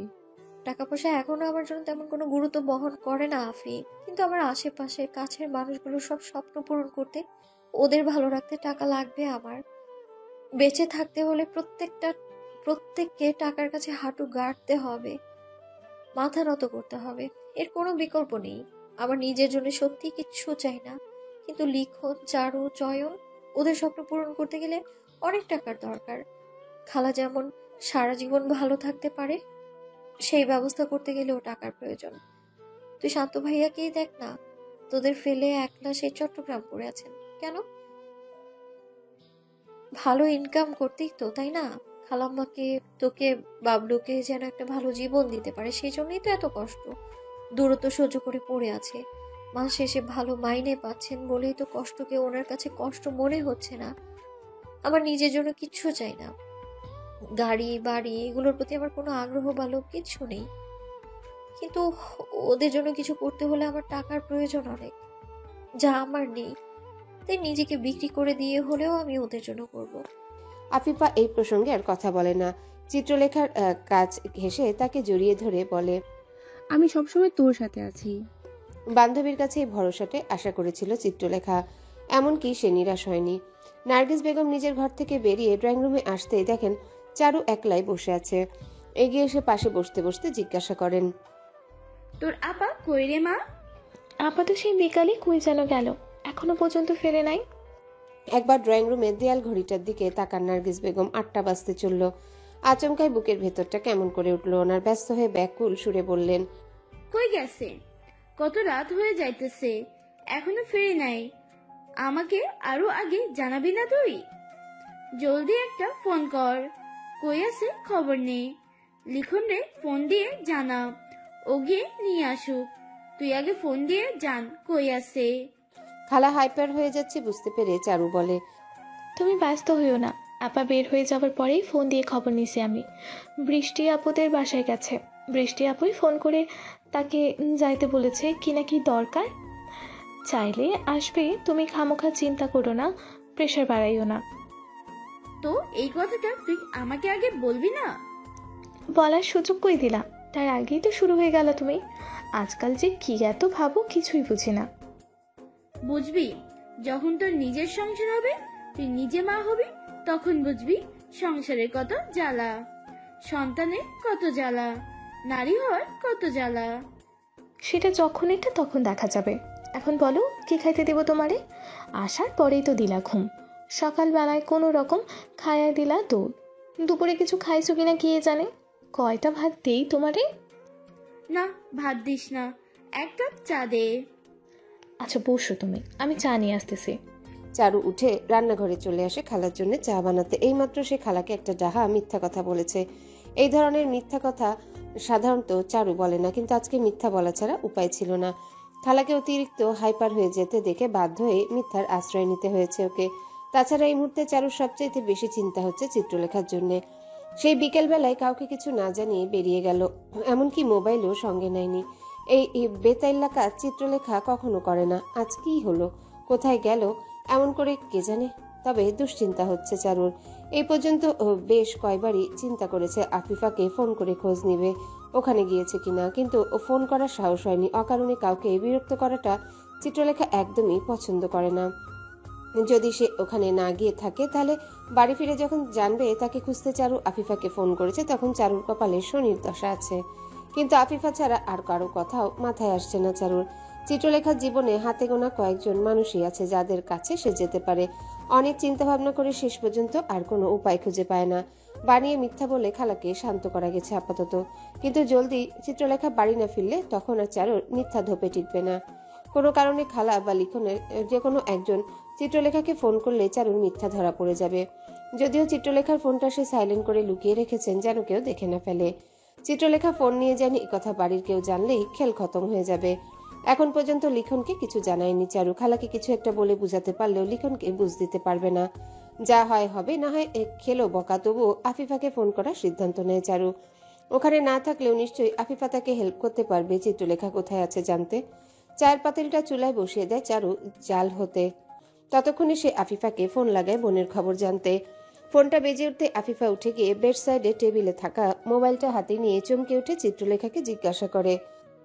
টাকা পয়সা এখনো আমার জন্য তেমন কোনো গুরুত্ব বহন করে না আফি, কিন্তু আমার আশেপাশে কাছের মানুষগুলো সব স্বপ্ন পূরণ করতে, ওদের ভালো রাখতে টাকা লাগবে আমার। বেঁচে থাকতে হলে প্রত্যেককে টাকার কাছে হাঁটু গাড়তে হবে, মাথা নত করতে হবে। এর কোনো বিকল্প নেই। আমার নিজের জন্য সত্যি কিচ্ছু চাই না, কিন্তু লিখন, চারু, চয়ন, ওদের স্বপ্ন পূরণ করতে গেলে অনেক টাকার দরকার। খালা যেমন সারা জীবন ভালো থাকতে পারে, সেই ব্যবস্থা করতে গেলেও টাকার প্রয়োজন। তুই শান্ত ভাইয়াকেই দেখ না, তোদের ফেলে একলা সেই চট্টগ্রাম পড়ে আছেন কেন? ভালো ইনকাম করতেই তো, তাই না? খালাম্মাকে, তোকে, বাবলুকে যেন একটা ভালো জীবন দিতে পারে, সেই জন্যই তো এত কষ্ট। দূরত্ব সহ্য করে পড়ে আছে, মাস শেষে ভালো মাইনে পাচ্ছেন বলেই তো কষ্টকে ওনার কাছে কষ্ট মনে হচ্ছে না। আমার নিজের জন্য কিচ্ছু চাই না, গাড়ি বাড়ি এগুলোর প্রতি আমার কোনো আগ্রহ বা লোভ কিচ্ছু নেই, কিন্তু ওদের জন্য কিছু করতে হলে আমার টাকার প্রয়োজন অনেক, যা আমার নেই। তাই নিজেকে বিক্রি করে দিয়ে হলেও আমি ওদের জন্য করব। আফিফা এই প্রসঙ্গে আর কথা বলে না। চিত্রলেখার কাজ ঘেঁষে তাকে জড়িয়ে ধরে বলে, আমি সবসময় তোর সাথে আছি। বান্ধবীর কাছে এই ভরসাটে আশা করেছিল চিত্রলেখা, এমনকি সে নিরাশ হয়নি। নার্গিস বেগম নিজের ঘর থেকে বেরিয়ে ড্রয়িং রুমে আসতেই দেখেন চারু একলাই বসে আছে। এগিয়ে এসে পাশে বসতে বসতে জিজ্ঞাসা করেন, তোর আপা কই রে মা? আপা তো সেই বিকালে কই যেন গেল, এখনো পর্যন্ত ফেরে নাই। একবার ড্রয়িং রুমে দেয়াল ঘড়িটার দিকে তাকান নার্গিস বেগম। 8টা বাজতে চলল। আচমকাই বুকের ভেতরটা কেমন করে উঠল ওনার। ব্যস্ত হয়ে ব্যাকুল সুরে বললেন, কই গেছে? কত রাত হয়ে যাইতেছে, এখনো ফিরে নাই। আমাকে আরো আগে জানাবি না তুই? জলদি একটা ফোন কর। কই আছে খবর নেই। লিখন রে ফোন দিয়ে জানা, ও গিয়ে নিয়ে আসুক। তুই আগে ফোন দিয়ে জান কই আছে। খালা হাইপার হয়ে যাচ্ছে বুঝতে পেরে চারু বলে, তুমি ব্যস্ত হইও না, আপা বের হয়ে যাওয়ার পরেই ফোন দিয়ে খবর নিছি আমি। বৃষ্টি আপুদের বাসায় গেছে। বৃষ্টি আপুই ফোন করে তাকে যাইতে বলেছে কি না কি দরকার। চাইলে আসবে, তুমি খামোখা চিন্তা করো না, প্রেশার বাড়াইও না। তো এই কথাটা তুই আমাকে আগে বলবি না? বলার সুযোগ কই দিলা? তার আগেই তো শুরু হয়ে গেল তুমি। আজকাল যে কি এত ভাবো কিছুই বুঝি না। বুঝবি যখন তোর নিজের সংসার হবে, তুই নিজে মা হবি, তখন বুঝবি সংসারের কত জ্বালা, সন্তানের কত জ্বালা, নারী হওয়ার কত জ্বালা। সেটা যখন এটা তখন দেখা যাবে। এখন বলো কি খাইতে দেবো তোমারে? আসার পরেই তো দিলা ঘুম, সকালবেলায় কোনো রকম খাইয়া দিলা দৌড়। দুপুরে কিছু খাইছো কিনা কে জানে। কয়টা ভাত দেই তোমারে? না, ভাত দিস না, এক কাপ চা দে। আচ্ছা বসো তুমি, আমি চা নিয়ে আসতেছি। চারু উঠে রান্নাঘরে চলে আসে খালার জন্য চা বানাতে। এইমাত্র সে খালাকে একটা ডাহা মিথ্যা কথা বলেছে। এই ধরনের মিথ্যা কথা সাধারণত চারু বলে না, কিন্তু আজকে মিথ্যা বলা ছাড়া উপায় ছিল না। খালাকে অতিরিক্ত হাইপার হয়ে যেতে দেখে বাধ্য হয়ে মিথ্যার আশ্রয় নিতে হয়েছে ওকে। তাছাড়া এই মুহূর্তে চারুর সবচাইতে বেশি চিন্তা হচ্ছে চিত্রলেখার জন্য। সেই বিকেলবেলায় কাউকে কিছু না জানিয়ে বেরিয়ে গেল, এমনকি মোবাইলও সঙ্গে নেয়নি। এই বেতাইল্লা কাজ চিত্রলেখা কখনো করে না। আজ কি হলো, কোথায় গেল এমন করে কে জানে। তবে দুশ্চিন্তা হচ্ছে চারুর। এই পর্যন্ত বেশ কয়বারই চিন্তা করেছে আফিফাকে ফোন করে খোঁজ নিবে ওখানে গিয়েছে কিনা, কিন্তু ফোন করার সাহস হয়নি। অকারণে কাউকে বিরক্ত করাটা চিত্রলেখা একদমই পছন্দ করে না। যদি সে ওখানে না গিয়ে থাকে তাহলে বাড়ি ফিরে যখন জানবে তাকে খুঁজতে চারু আফিফাকে ফোন করেছে, তখন চারুর কপালে শনির দশা আছে। কিন্তু আফিফা ছাড়া আর কারো কথাও মাথায় আসছে না চারুর। চিত্রলেখার জীবনে হাতে গোনা কয়েকজন মানুষই আছে যাদের কাছে সে যেতে পারে। অনেক চিন্তা ভাবনা করে শেষ পর্যন্ত আর কোনো উপায় খুঁজে পায় না। বানিয়ে মিথ্যা বলে খালাকে শান্ত করা গেছে আপাতত, কিন্তু জলদি চিত্রলেখা বাড়ি না ফিরলে তখন আর চারুর মিথ্যা ধোপে টিকবে না। কোনো কারণে খালা বা লিখনের যে কোনো একজন চিত্রলেখাকে ফোন করলে চারুর মিথ্যা ধরা পড়ে যাবে। যদিও চিত্রলেখার ফোনটা সে সাইলেন্ট করে লুকিয়ে রেখেছেন যেন কেউ দেখে না ফেলে। চিত্রলেখা ফোন নিয়ে যায়নি এ কথা বাড়ির কেউ জানলেই খেল খতম হয়ে যাবে। এখন পর্যন্ত লিখনকে কিছু জানায়নি চারু। খালাকে কিছু একটা বলে বুঝাতে পারলেও লিখনকে বুঝ দিতে পারবে না। যা হয় হবে, না হয় খেলো বকা। তবুও আফিফাকে ফোন করার সিদ্ধান্ত নেয় চারু। ওখানে না থাকলেও নিশ্চয়ই আফিফা তাকে হেল্প করতে পারবে চিত্রলেখা কোথায় আছে জানতে। চায়ের পাতিলটা চুলায় বসিয়ে দেয় চারু জাল হতে। ততক্ষণে সে আফিফাকে ফোন লাগায় বোনের খবর জানতে। ফোনটা বেজে উঠতে আফিফা উঠে গিয়ে বেড সাইডে টেবিলে থাকা মোবাইলটা হাতে নিয়ে চমকে উঠে চিত্রলেখাকে জিজ্ঞাসা করে,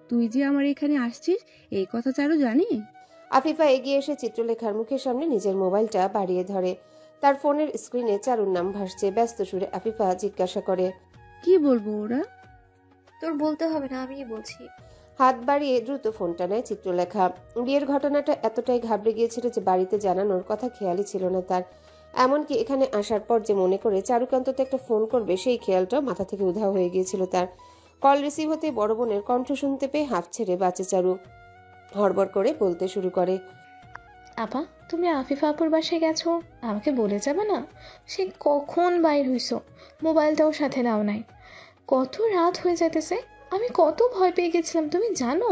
তুই যে আমার এখানে আসছিস এই কথা চারু জানি? আফিফা এগিয়ে এসে চিত্রলেখার মুখের সামনে নিজের মোবাইলটা বাড়িয়ে ধরে। তার ফোনের স্ক্রিনে চারুর নাম ভাসছে। ব্যস্ত সুরে আফিফা জিজ্ঞাসা করে, কি বলবো ওরা? তোর বলতে হবে না, আমিই বলছি। হাত বাড়িয়ে দ্রুত ফোনটা নেয় চিত্রলেখা। বিয়ের ঘটনাটা এতটাই ঘাবড়ে গিয়েছিল যে বাড়িতে জানানোর কথা খেয়ালই ছিল না তার। এমনকি এখানে আসার পর যে মনে করে চারুকে অন্তত একটা ফোন করবে সেই খেয়ালটাও মাথা থেকে উধাও হয়ে গিয়েছিল তার। কল রিসিভ হতে বড় বোনের কণ্ঠ শুনতে পেয়ে হাঁফ ছেড়ে বাঁচে চারু। হড়বড় করে বলতে শুরু করে, আপা তুমি আফিফা আপুর বাসায় গেছো, আমাকে বলে যাবে না? সে কখন বাইর হইছো, মোবাইলটাও সাথে নাও নাই। কত রাত হয়ে যাইতেছে, আমি কত ভয় পেয়ে গেছিলাম তুমি জানো?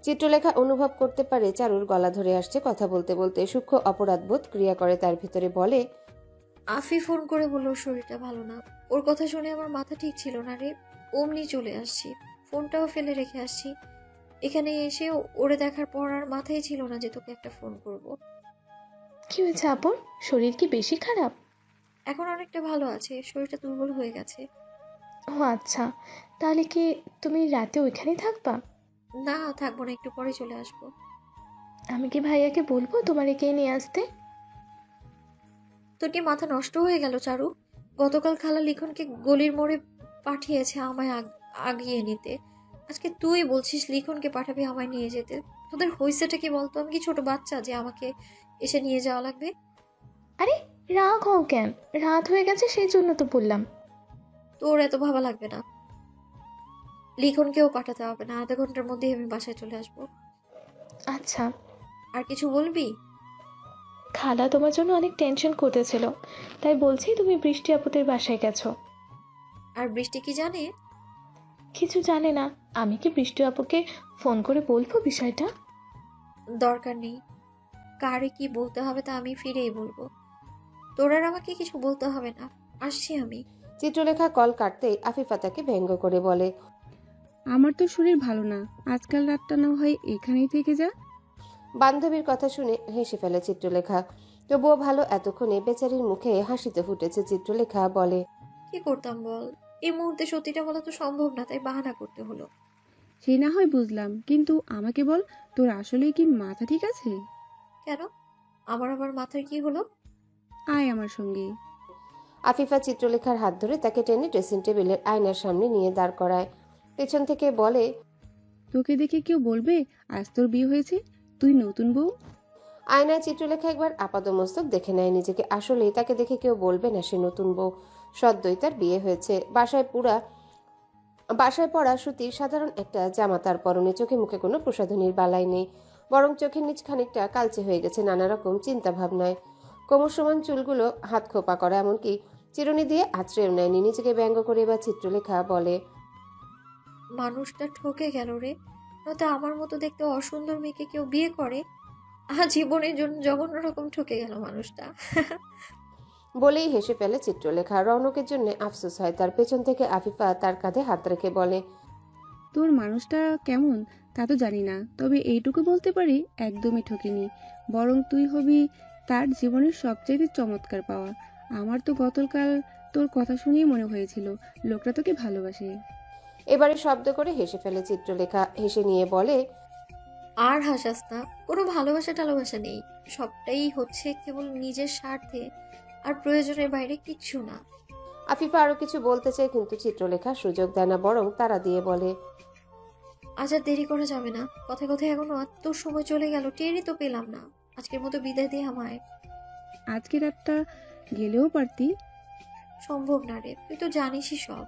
চিত্রলেখা অনুভব করতে পারে চারুর গলা ধরে আসছে। কথা বলতে বলতে সূক্ষ্ম অপরাধবোধ ক্রিয়া করে তার ভিতরে। বলে, আফি ফোন করে বললো ওর শরীরটা ভালো না। ওর কথা শুনে আমার মাথা ঠিক ছিল না রে, অমনি চলে আসছি, ফোনটাও ফেলে রেখে আসছি। এখানে এসে ওরে দেখার পর আর মাথায় ছিল না যে তোকে একটা ফোন করব। কি হয়েছে আপুর, শরীর কি বেশি খারাপ? এখন অনেকটা ভালো আছে, শরীরটা দুর্বল হয়ে গেছে। ও আচ্ছা, তাহলে কি তুমি রাতে ওইখানেই থাকবা? না থাকবো না, একটু পরে চলে আসবো। আমি কি ভাইয়াকে বলবো তোমার একে নিয়ে আসতে? তোর কি মাথা নষ্ট হয়ে গেল চারু? গতকাল খালা লিখনকে গলির মোড়ে পাঠিয়েছে আমায় আগিয়ে নিতে, আজকে তুই বলছিস লিখনকে পাঠাবি আমায় নিয়ে যেতে। তোদের হয়েছেটা কি বলতো? আমি কি ছোট বাচ্চা যে আমাকে এসে নিয়ে যাওয়া লাগবে? আরে রাগ হও কেন, রাত হয়ে গেছে সেই জন্য তো বললাম। তোর এত ভাবা লাগবে না। লিখনকেও পাঠাতে হবে না, আধা ঘন্টার মধ্যেই আমি বাসায় চলে আসবো। আচ্ছা। আর কিছু বলবি? খালা তোমার জন্য অনেক টেনশন করতেছিল, তাই বলছি তুমি বৃষ্টি আপুদের বাসায় গেছো। আর বৃষ্টি কি জানে? কিছু জানে না। আমি কি বৃষ্টি আপুকে ফোন করে বলবো বিষয়টা? দরকার নেই, কারে কি বলতে হবে তা আমি ফিরেই বলবো। তোর আর আমাকে কিছু বলতে হবে না, আসছি আমি। চিত্রলেখা কল কাটতেই আফিফা তাকে ব্যঙ্গ করে বলে, আমার তো শরীর ভালো না, আজকাল রাতটা না হয় এখানেই থেকে যা। বান্ধবীর কথা শুনে হেসে ফেলে চিত্রলেখা। তবুও ভালো, এতক্ষণে বেচারির মুখে হাসিতে ফুটেছে। চিত্রলেখা বলে, কি করতাম বল, এই মুহূর্তে সত্যিটা বলা তো সম্ভব না, তাই বাহানা করতে হলো। সে না হয় বুঝলাম, কিন্তু আমাকে বল, তোর আসলে কি মাথা ঠিক আছে? কেন? আমার আবার মাথার কি হলো? আয় আমার সঙ্গে। আফিফা চিত্রলেখার হাত ধরে তাকে টেনে ড্রেসিং টেবিলের আয়নার সামনে নিয়ে দাঁড় করায়। পেছন থেকে বলে, তোকে দেখে কেউ বলবে আজ তোর বিয়ে হয়েছে, তুই নতুন বউ? আয়নায় চিত্রলেখা একবার আপাদমস্তক দেখে নেয় নিজেকে। আসলেই তাকে দেখে কেউ বলবে না সে নতুন বউ। সদ্যই তার বিয়ে হয়েছে। বাসায় পড়া সুতির সাধারণ একটা জামা তার পরনে। চোখে মুখে কোনো প্রসাধনীর বালাই নেই, বরং চোখের নিচ খানিকটা কালচে হয়ে গেছে নানা রকম চিন্তা ভাবনায়। কোমর সমান চুলগুলো হাত খোপা করা, এমনকি চিরুনি দিয়ে আছড়েও নেয়নি। নিজেকে ব্যঙ্গ করে বা চিত্রলেখা বলে, মানুষটা ঠকে গেল রে, নয়তো আমার মতো দেখতে অসুন্দর মেয়েকে কেউ বিয়ে করে? জীবনের জন্য জঘন্য রকম ঠকে গেল মানুষটা। বলেই হেসে ফেলে চিত্রলেখা। রৌনকের জন্য আফসোস হয় তার। পেছন থেকে আফিফা তার কাঁধে হাত রেখে বলে, তোর মানুষটা কেমন তা তো জানি না, তবে এইটুকু বলতে পারি একদমই ঠকিনি, বরং তুই হবি তার জীবনের সবচেয়ে চমৎকার পাওয়া। আমার তো গতকাল তোর কথা শুনেই মনে হয়েছিল লোকটা তোকে ভালোবাসে। এবারে শব্দ করে হেসে ফেলে চিত্রলেখা। হেসে নিয়ে বলে, আর হাসাস না, কোনো ভালোবাসা টালোবাসা নেই, সবটাই হচ্ছে কেবল নিজের স্বার্থে, আর প্রয়োজনের বাইরে কিচ্ছু না। আফিফা আরো কিছু বলতে চায়, কিন্তু চিত্রলেখা সুযোগ দেয় না, বরং তারা দিয়ে বলে, আজ আর দেরি করা যাবে না। কথায় কথায় এখনো এত সময় চলে গেল, টেরই তো পেলাম না। আজকের মতো বিদায় দে আমায়। আজকে রাতটা গেলেও পারতি। সম্ভব না রে, তুই তো জানিসই সব।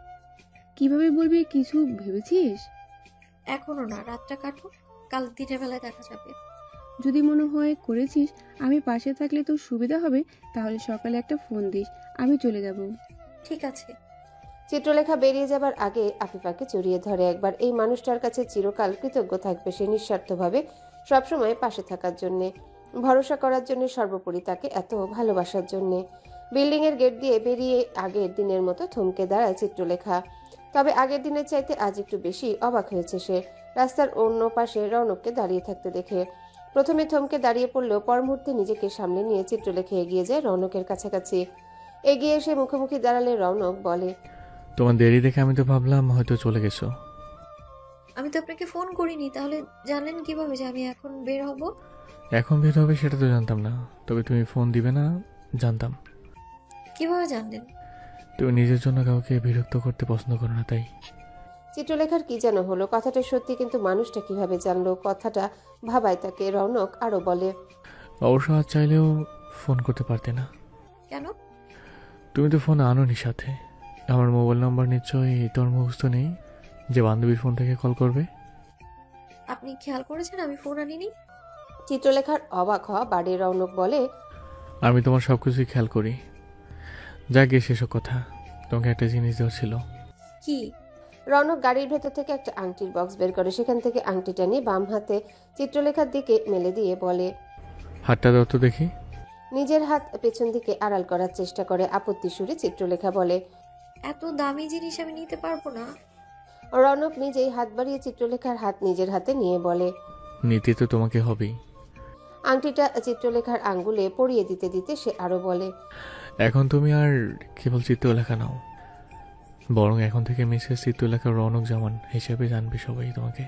কিভাবে বলবি, কিছু ভেবেছিস? এখনো না, রাতটা কাটো, কাল দিনের বেলায় দেখা যাবে। যদি মনে হয় করেছিস আমি পাশে থাকলে তোর সুবিধা হবে, তাহলে সকালে একটা ফোন দিস, আমি চলে যাব। ঠিক আছে। চিত্রলেখা বেরিয়ে যাবার আগে আফিফাকে জড়িয়ে ধরে একবার। এই মানুষটার কাছে চিরকাল কৃতজ্ঞ থাকবে সে, নিঃস্বার্থভাবে সবসময় পাশে থাকার জন্যে, ভরসা করার জন্য, সর্বোপরি তাকে এত ভালোবাসার জন্যে। বিল্ডিং এর গেট দিয়ে বেরিয়ে আগের দিনের মতো থমকে দাঁড়ায় চিত্রলেখা। তবে আগের দিনের চাইতে আজ একটু বেশি অবাক হয়েছে সে, রাস্তার অন্য পাশে রৌনককে দাঁড়িয়ে থাকতে দেখে। প্রথমে থমকে দাঁড়িয়ে পড়লেও পর মুহূর্তে নিজেকে সামলে নিয়ে চিত্রলেখা এগিয়ে যায় রৌনকের কাছাকাছি। এগিয়ে এসে মুখোমুখি দাঁড়ালে রৌনক বলে, তোমার দেরি দেখে আমি তো ভাবলাম হয়তো চলে গেছো। আমি তো আপনাকে ফোন করিনি, তাহলে জানলেন কিভাবে যে আমি এখন বের হব? এখন বের হবে সেটা তো জানতাম না, তবে তুমি ফোন দিবে না জানতাম। কিভাবে জানলেন? তুমি নিজের জন্য কাউকে বিরক্ত করতে পছন্দ করো না, তাই। চিত্রলেখার কি যেন হলো, কথাটা সত্যি, কিন্তু মানুষটা কিভাবে জানলো কথাটা ভাবায় তাকে। রৌনক আরো বলে, অবশ্য আজ চাইলেও ফোন করতে পারতে না। কেন? তুমি তো ফোন আনোনি সাথে। আমার মোবাইল নাম্বার নিশ্চয়ই তোর মুখস্থ নেই যে বান্ধবীর ফোন থেকে কল করবে। আপনি খেয়াল করেছেন আমি ফোন আনিনি? চিত্রলেখার অবাক হওয়া বাড়ে। রৌনক বলে, আমি তোমার সব কিছুই খেয়াল করি। যা গিয়ে সেসব কথা, তোমাকে একটা জিনিস দেওয়া ছিল। কি? রৌনক গাড়ির ভেতর থেকে একটা আংটির বক্স বের করে সেখান থেকে আংটিটা নিয়ে বাম হাতে চিত্রলেখার দিকে মেলে দিয়ে বলে, হাতটা দাও তো দেখি। নিজের হাত পেছন দিকে আড়াল করার চেষ্টা করে আপত্তি সুরে চিত্রলেখা বলে, এত দামি জিনিস আমি নিতে পারবো না। রৌনক নিজেই হাত বাড়িয়ে চিত্রলেখার হাত নিজের হাতে নিয়ে বলে, নিতে তো তোমাকে হবেই। আংটিটা চিত্রলেখার আঙ্গুলে পরিয়ে দিতে দিতে সে আরো বলে, এখন তুমি আর কেবল চিত্রলেখা নাও, বরং এখন থেকে মিসেস চিত্রলেখা রৌনক জামান হিসেবে জানবে সবাই তোমাকে।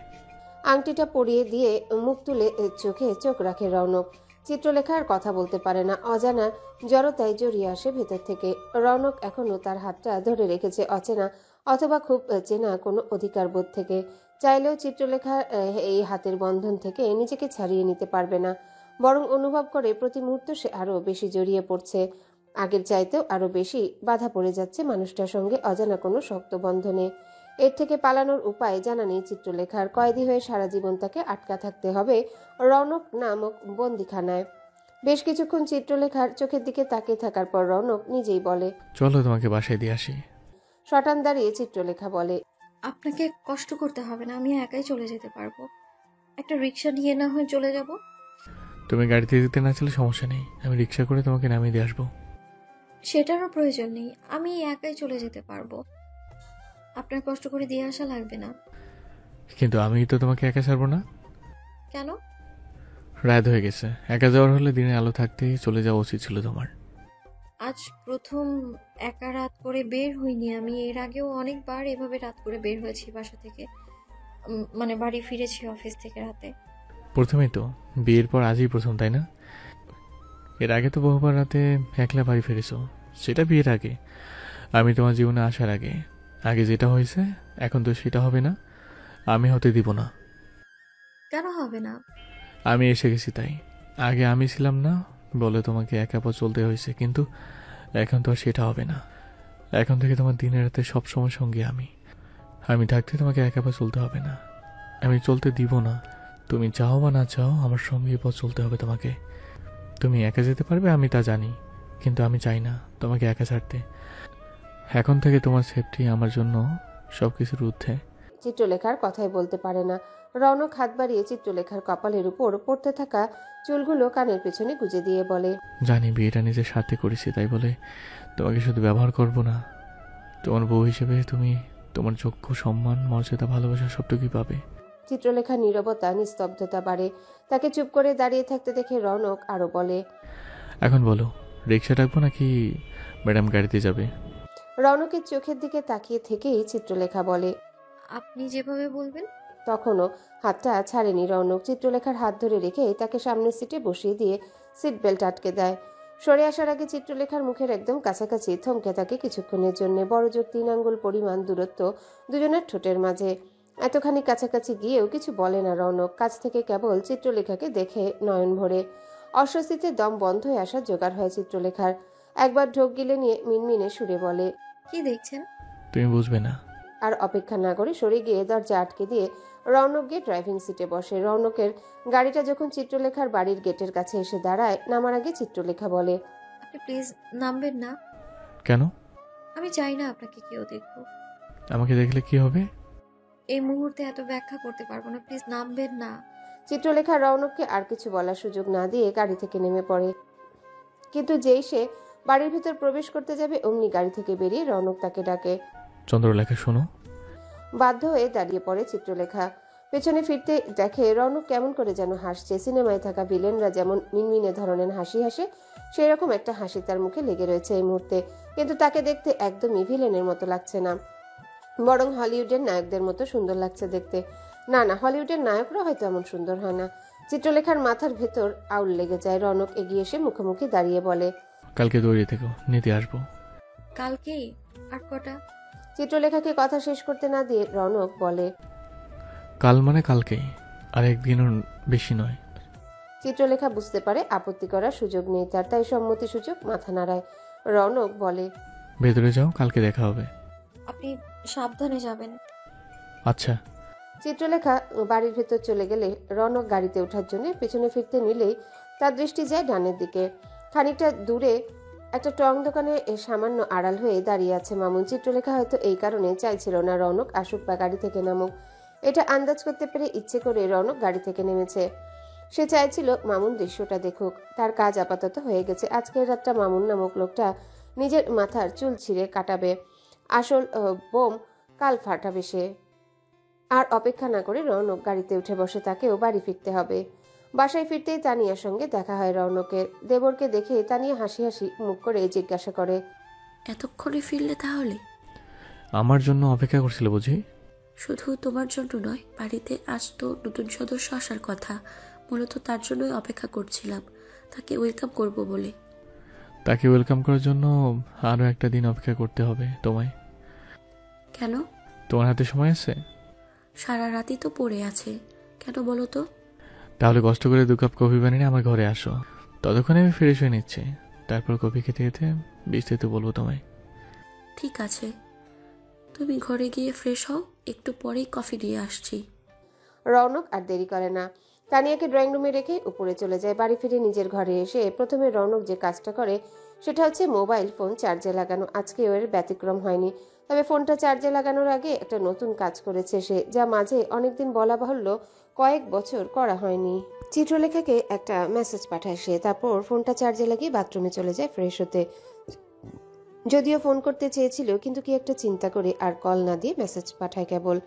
আংটিটা পরিয়ে দিয়ে মুখ তুলে চোখে চোখ রাখে রৌনক। চিত্রলেখা আর কথা বলতে পারে না, অজানা জড়তায় জড়িয়ে আসে ভেতর থেকে। রৌনক এখনো তার হাতটা ধরে রেখেছে অচেনা অথবা খুব চেনা কোনো অধিকার বোধ থেকে। চাইলেও চিত্রলেখা এই হাতের বন্ধন থেকে নিজেকে ছাড়িয়ে নিতে পারবে না, বরং অনুভব করে প্রতি মুহূর্ত সে আরো বেশি জড়িয়ে পড়ছে। আগের চাইতেও আরো বেশি বাধা পড়ে যাচ্ছে মানুষটার সঙ্গে অজানা কোনো শক্ত বন্ধনে। এর থেকে পালানোর উপায় জানা নেই চিত্রলেখার। কয়েদি হয়ে সারা জীবন তাকে আটকা থাকতে হবে রৌনক নামক বন্দিখানায়। বেশ কিছুক্ষণ চিত্রলেখার চোখের দিকে তাকিয়ে থাকার পর রৌনক নিজেই বলে, চলো তোমাকে বাসায় দিয়ে আসি। শটান দাঁড়িয়ে চিত্রলেখা বলে, আপনাকে কষ্ট করতে হবে না, আমি একাই চলে যেতে পারবো। একটা রিক্সা নিয়ে না হয় চলে যাব। তুমি গাড়িতে যেতে না চলে সমস্যা নেই, আমি রিক্সা করে তোমাকে নামিয়ে দিয়ে আসবো। সেটারও প্রয়োজন নেই, আমি একাই চলে যেতে পারবো। আপনার কষ্ট করে দিয়ে আসা লাগবে না। কিন্তু আমি তো তোমাকে একা ছাড়বো না। কেন? রাত হয়ে গেছে, একা যাওয়ার হলে দিনের আলো থাকতেই চলে যাওয়া উচিত ছিল তোমার। আজ প্রথম একা রাত করে বের হইনি আমি। এর আগেও অনেকবার এভাবে রাত করে বের হয়েছি বাসা থেকে, মানে বাড়ি ফিরেছি অফিস থেকে রাতে। প্রথমেই তো, বিয়ের পর আজই প্রথম, তাই না? এর আগে তো বহুবার রাতে একলা বাড়ি ফিরেছো, সেটা বিয়ের আগে, আমি তোমার জীবনে আসার আগে। আগে যেটা হয়েছে এখন তো সেটা হবে না, আমি হতে দিব না। কেন হবে না? আমি এসে গেছি তাই। আগে আমি ছিলাম না বলে তোমাকে একা পথ চলতে হয়েছে, কিন্তু এখন তো আর সেটা হবে না। এখন থেকে তোমার দিনে রাতে সবসময় সঙ্গে আমি থাকতে তোমাকে একা পথ চলতে হবে না, আমি চলতে দিব না। তুমি চাও বা না চাও আমার সঙ্গে পথ চলতে হবে তোমাকে। তুমি একা যেতে পারবে আমি তা জানি, কিন্তু আমি চাই না তোমাকে একা ছাড়তে। এখন থেকে তোমার সেফটি আমার জন্য সবকিছুর ঊর্ধ্বে। চিত্রলেখার কথাই বলতে পারে না। রৌনক হাত বাড়িয়ে চিত্রলেখার কপালের উপর পড়তে থাকা চুলগুলো কানের পেছনে গুজে দিয়ে বলে, জানি বিয়েটা নিজের স্বার্থে করেছি, তাই বলে তোমাকে শুধু ব্যবহার করব না। তোমার বউ হিসেবে তুমি তোমার যোগ্য সম্মান, মর্যাদা, ভালোবাসা সবটুকুই পাবে। চিত্রলেখার নীরবতা নিস্তব্ধতা বাড়ে। তাকে চুপ করে দাঁড়িয়ে থাকতে দেখে রৌনক আরো বলে, এখন বলো, রিক্সা ডাকবো নাকি ম্যাডাম গাড়িতে যাবে? রৌনকের চোখের দিকে তাকিয়ে থেকেই চিত্রলেখা বলে, আপনি যেভাবে বলবেন। তখনও হাতটা ছাড়েনি রৌনক। চিত্রলেখার হাত ধরে রেখে তাকে সামনের সিটে বসিয়ে দিয়ে সিট বেল্ট আটকে দেয়। সরে আসার আগে চিত্রলেখার মুখের একদম কাছাকাছি থমকে থাকে কিছুক্ষণের জন্য। বড়জোর 3 আঙ্গুল পরিমাণ দূরত্ব দুজনের ঠোঁটের মাঝে। এতখানি কাছাকাছি গিয়েও কিছু বলে না রৌনক। কাছ থেকে কেবল চিত্রলেখাকে দেখে নয়ন ভরে। অস্বস্তিতে দম বন্ধ হয়ে আসার জোগাড় হয় চিত্রলেখার। একবার ঢোক গিলে নিয়ে মিনমিনে সুরে বলে, কি দেখছেন? তুমি বুঝবে না। আর অপেক্ষা না করে সরে গিয়ে দরজা আটকে দিয়ে রৌনক গিয়ে ড্রাইভিং সিটে বসে। রৌনকের গাড়িটা যখন চিত্রলেখার বাড়ির গেটের কাছে এসে দাঁড়ায়, নামার আগে চিত্রলেখা বলে, আপনি প্লিজ নামবেন না। কেন? আমি চাই না আপনাকে কেউ দেখুক। আমাকে দেখলে কি হবে? এই মুহূর্তে এত ব্যাখ্যা করতে পারবো না, প্লিজ নামবেন না। চিত্রলেখা রৌনককে আর কিছু বলার সুযোগ না দিয়ে গাড়ি থেকে নেমে পড়ে। কিন্তু যেই সে বাড়ির ভিতর প্রবেশ করতে যাবে অমনি গাড়ি থেকে বেরিয়ে রৌনক তাকে ডাকে। চন্দ্রলেখা শোনো। বাধ্য হয়ে দাঁড়িয়ে পড়ে চিত্রলেখা। পেছনে ফিরতে দেখে রৌনক কেমন করে যেন হাসছে। সিনেমায় থাকা ভিলেনরা যেমন মিনমিনে ধরনের হাসি হাসে, সেই রকম একটা হাসি তার মুখে লেগে রয়েছে এই মুহূর্তে। কিন্তু তাকে দেখতে একদমই ভিলেনের মতো লাগছে না, বরং হলিউডের নায়কদের মতো সুন্দর লাগছে দেখতে। না, হলিউডের নায়করা হয়তো এমন সুন্দর হয় না। চিত্রলেখার মাথার ভেতর আউল লেগে যায়। রৌনক এগিয়ে এসে মুখোমুখি দাঁড়িয়ে বলে, কালকে তৈরি থেকো, নিতে আসবো। কালকেই? আর কটা? চিত্রলেখাকে কথা শেষ করতে না দিয়ে রৌনক বলে, কাল মানে কালকেই, আর একদিনও বেশি নয়। চিত্রলেখা বুঝতে পারে আপত্তি করার সুযোগ নেই তার, তাই সম্মতি সূচক মাথা নাড়ায়। রৌনক বলে, ভেতরে যাও, কালকে দেখা হবে। আপনি সাবধানে যাবেন। আচ্ছা। চিত্রলেখা বাড়ির ভেতর চলে গেলে রৌনক গাড়িতে ওঠার জন্য পেছনে ফিরতে নিলেই তার দৃষ্টি যায় ডানের দিকে। খানিকটা দূরে একটা টং দোকানে সামান্য আড়াল হয়ে দাঁড়িয়ে আছে মামুন। চিত্রলেখা হয়তো এই কারণে চাইছিল না রৌনক আসুক বা গাড়ি থেকে নামুক। এটা আন্দাজ করতে পেরে ইচ্ছে করে রৌনক গাড়ি থেকে নেমেছে। সে চাইছিল মামুন দৃশ্যটা দেখুক। তার কাজ আপাতত হয়ে গেছে। আজকের রাতটা মামুন নামক লোকটা নিজের মাথার চুল ছিঁড়ে কাটাবে। আসল বোম কাল ফাটাবে সে। আর অপেক্ষা না করে রৌনক গাড়িতে উঠে বসে। তাকেও বাড়ি ফিরতে হবে। বাসায় ফিরতেই তানিয়ার সঙ্গে দেখা হয় রৌনকের। দেবরকে দেখে তানিয়া হাসি হাসি মুখ করে জিজ্ঞাসা করে, এতক্ষণে ফিরলে তাহলে? আমার জন্য অপেক্ষা করছিল বুঝি? শুধু তোমার জন্য নয়, বাড়িতে আজ তো নতুন সদস্য আসার কথা, মূলত তার জন্যই অপেক্ষা করছিলাম, তাকে ওয়েলকাম করব বলে। তাকে ওয়েলকাম করার জন্য আরও একটা দিন অপেক্ষা করতে হবে তোমায়। কেন? তোমার হাতে সময় আছে? সারা রাতই তো পড়ে আছে, কেন বলো তো? তাহলে কষ্ট করে 2 কাপ কফি বানিয়ে আমার ঘরে আসো, ততক্ষণে আমি ফ্রেশ হয়ে নিচ্ছি। তারপর কফি খেতে খেতে বিস্তারিত বলবো তোমায়। ঠিক আছে, তুমি ঘরে গিয়ে ফ্রেশ হও, একটু পরেই কফি নিয়ে আসছি। রৌনক আর দেরি করে না, তানিয়াকে ড্রয়িং রুমে রেখে উপরে চলে যায়। বাড়ি ফিরে নিজের ঘরে এসে প্রথমে রৌনক যে কাজটা করে সেটা হচ্ছে মোবাইল ফোন চার্জে লাগানো। আজকে এর ব্যতিক্রম হয়নি, তবে ফোনটা চার্জে লাগানোর আগে একটা নতুন কাজ করেছে সে, যা মাঝে অনেকদিন বলা বাহুল্য কয়েক বছর করা হয়নি। চিত্রলেখাকে একটা মেসেজ পাঠায় সে, তারপর ফোনটা চার্জে লাগিয়ে বাথরুমে চলে যায় ফ্রেশ হতে। যদিও ফোন করতে চেয়েছিল, কিন্তু কি একটা চিন্তা করে আর কল না দিয়ে মেসেজ পাঠায় কেবল।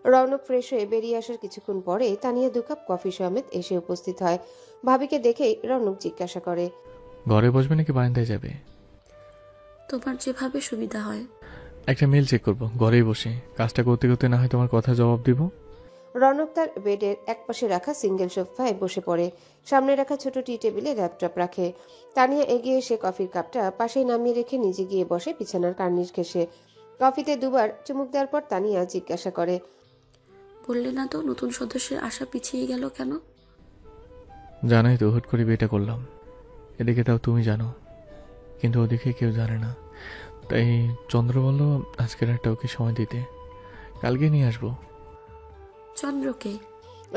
রৌনক ফ্রেশ হয়ে বেরিয়ে আসার কিছুক্ষণ পরে তানিয়া 2 কাপ কফি সমেত এসে উপস্থিত হয়। ভাবিকে দেখেই রৌনক জিজ্ঞাসা করে, ঘরে বসবে নাকি বারান্দায় যাবে? তোমার যেভাবে সুবিধা হয়। একটা মেল চেক করবো, ঘরেই বসে কাজটা করতে করতে না হয় তোমার কথা জবাব দিব। রৌনক তার বেডের একপাশে রাখা সিঙ্গেল সোফায় বসে পড়ে। সামনে রাখা ছোট টি টেবিলে ল্যাপটপ রাখে। তানিয়া এগিয়ে এসে কফির কাপটা পাশেই নামিয়ে রেখে নিজে গিয়ে বসে বিছানার কার্নিশ ঘেঁষে। কফিতে 2 বার চুমুক দেওয়ার পর তানিয়া জিজ্ঞাসা করে, বললে না তো নতুন সদস্যের আশা পিছিয়ে গেল কেন? জানাই তো, হুট করে বিয়েটা করলাম। এদিকে তাও তুমি জানো, কিন্তু ওদিকে কেউ জানে না। তাই চন্দ্র বলল আজকের একটা ওকে সময় দিতে, কালকে নিয়ে আসবো। চন্দ্রকে?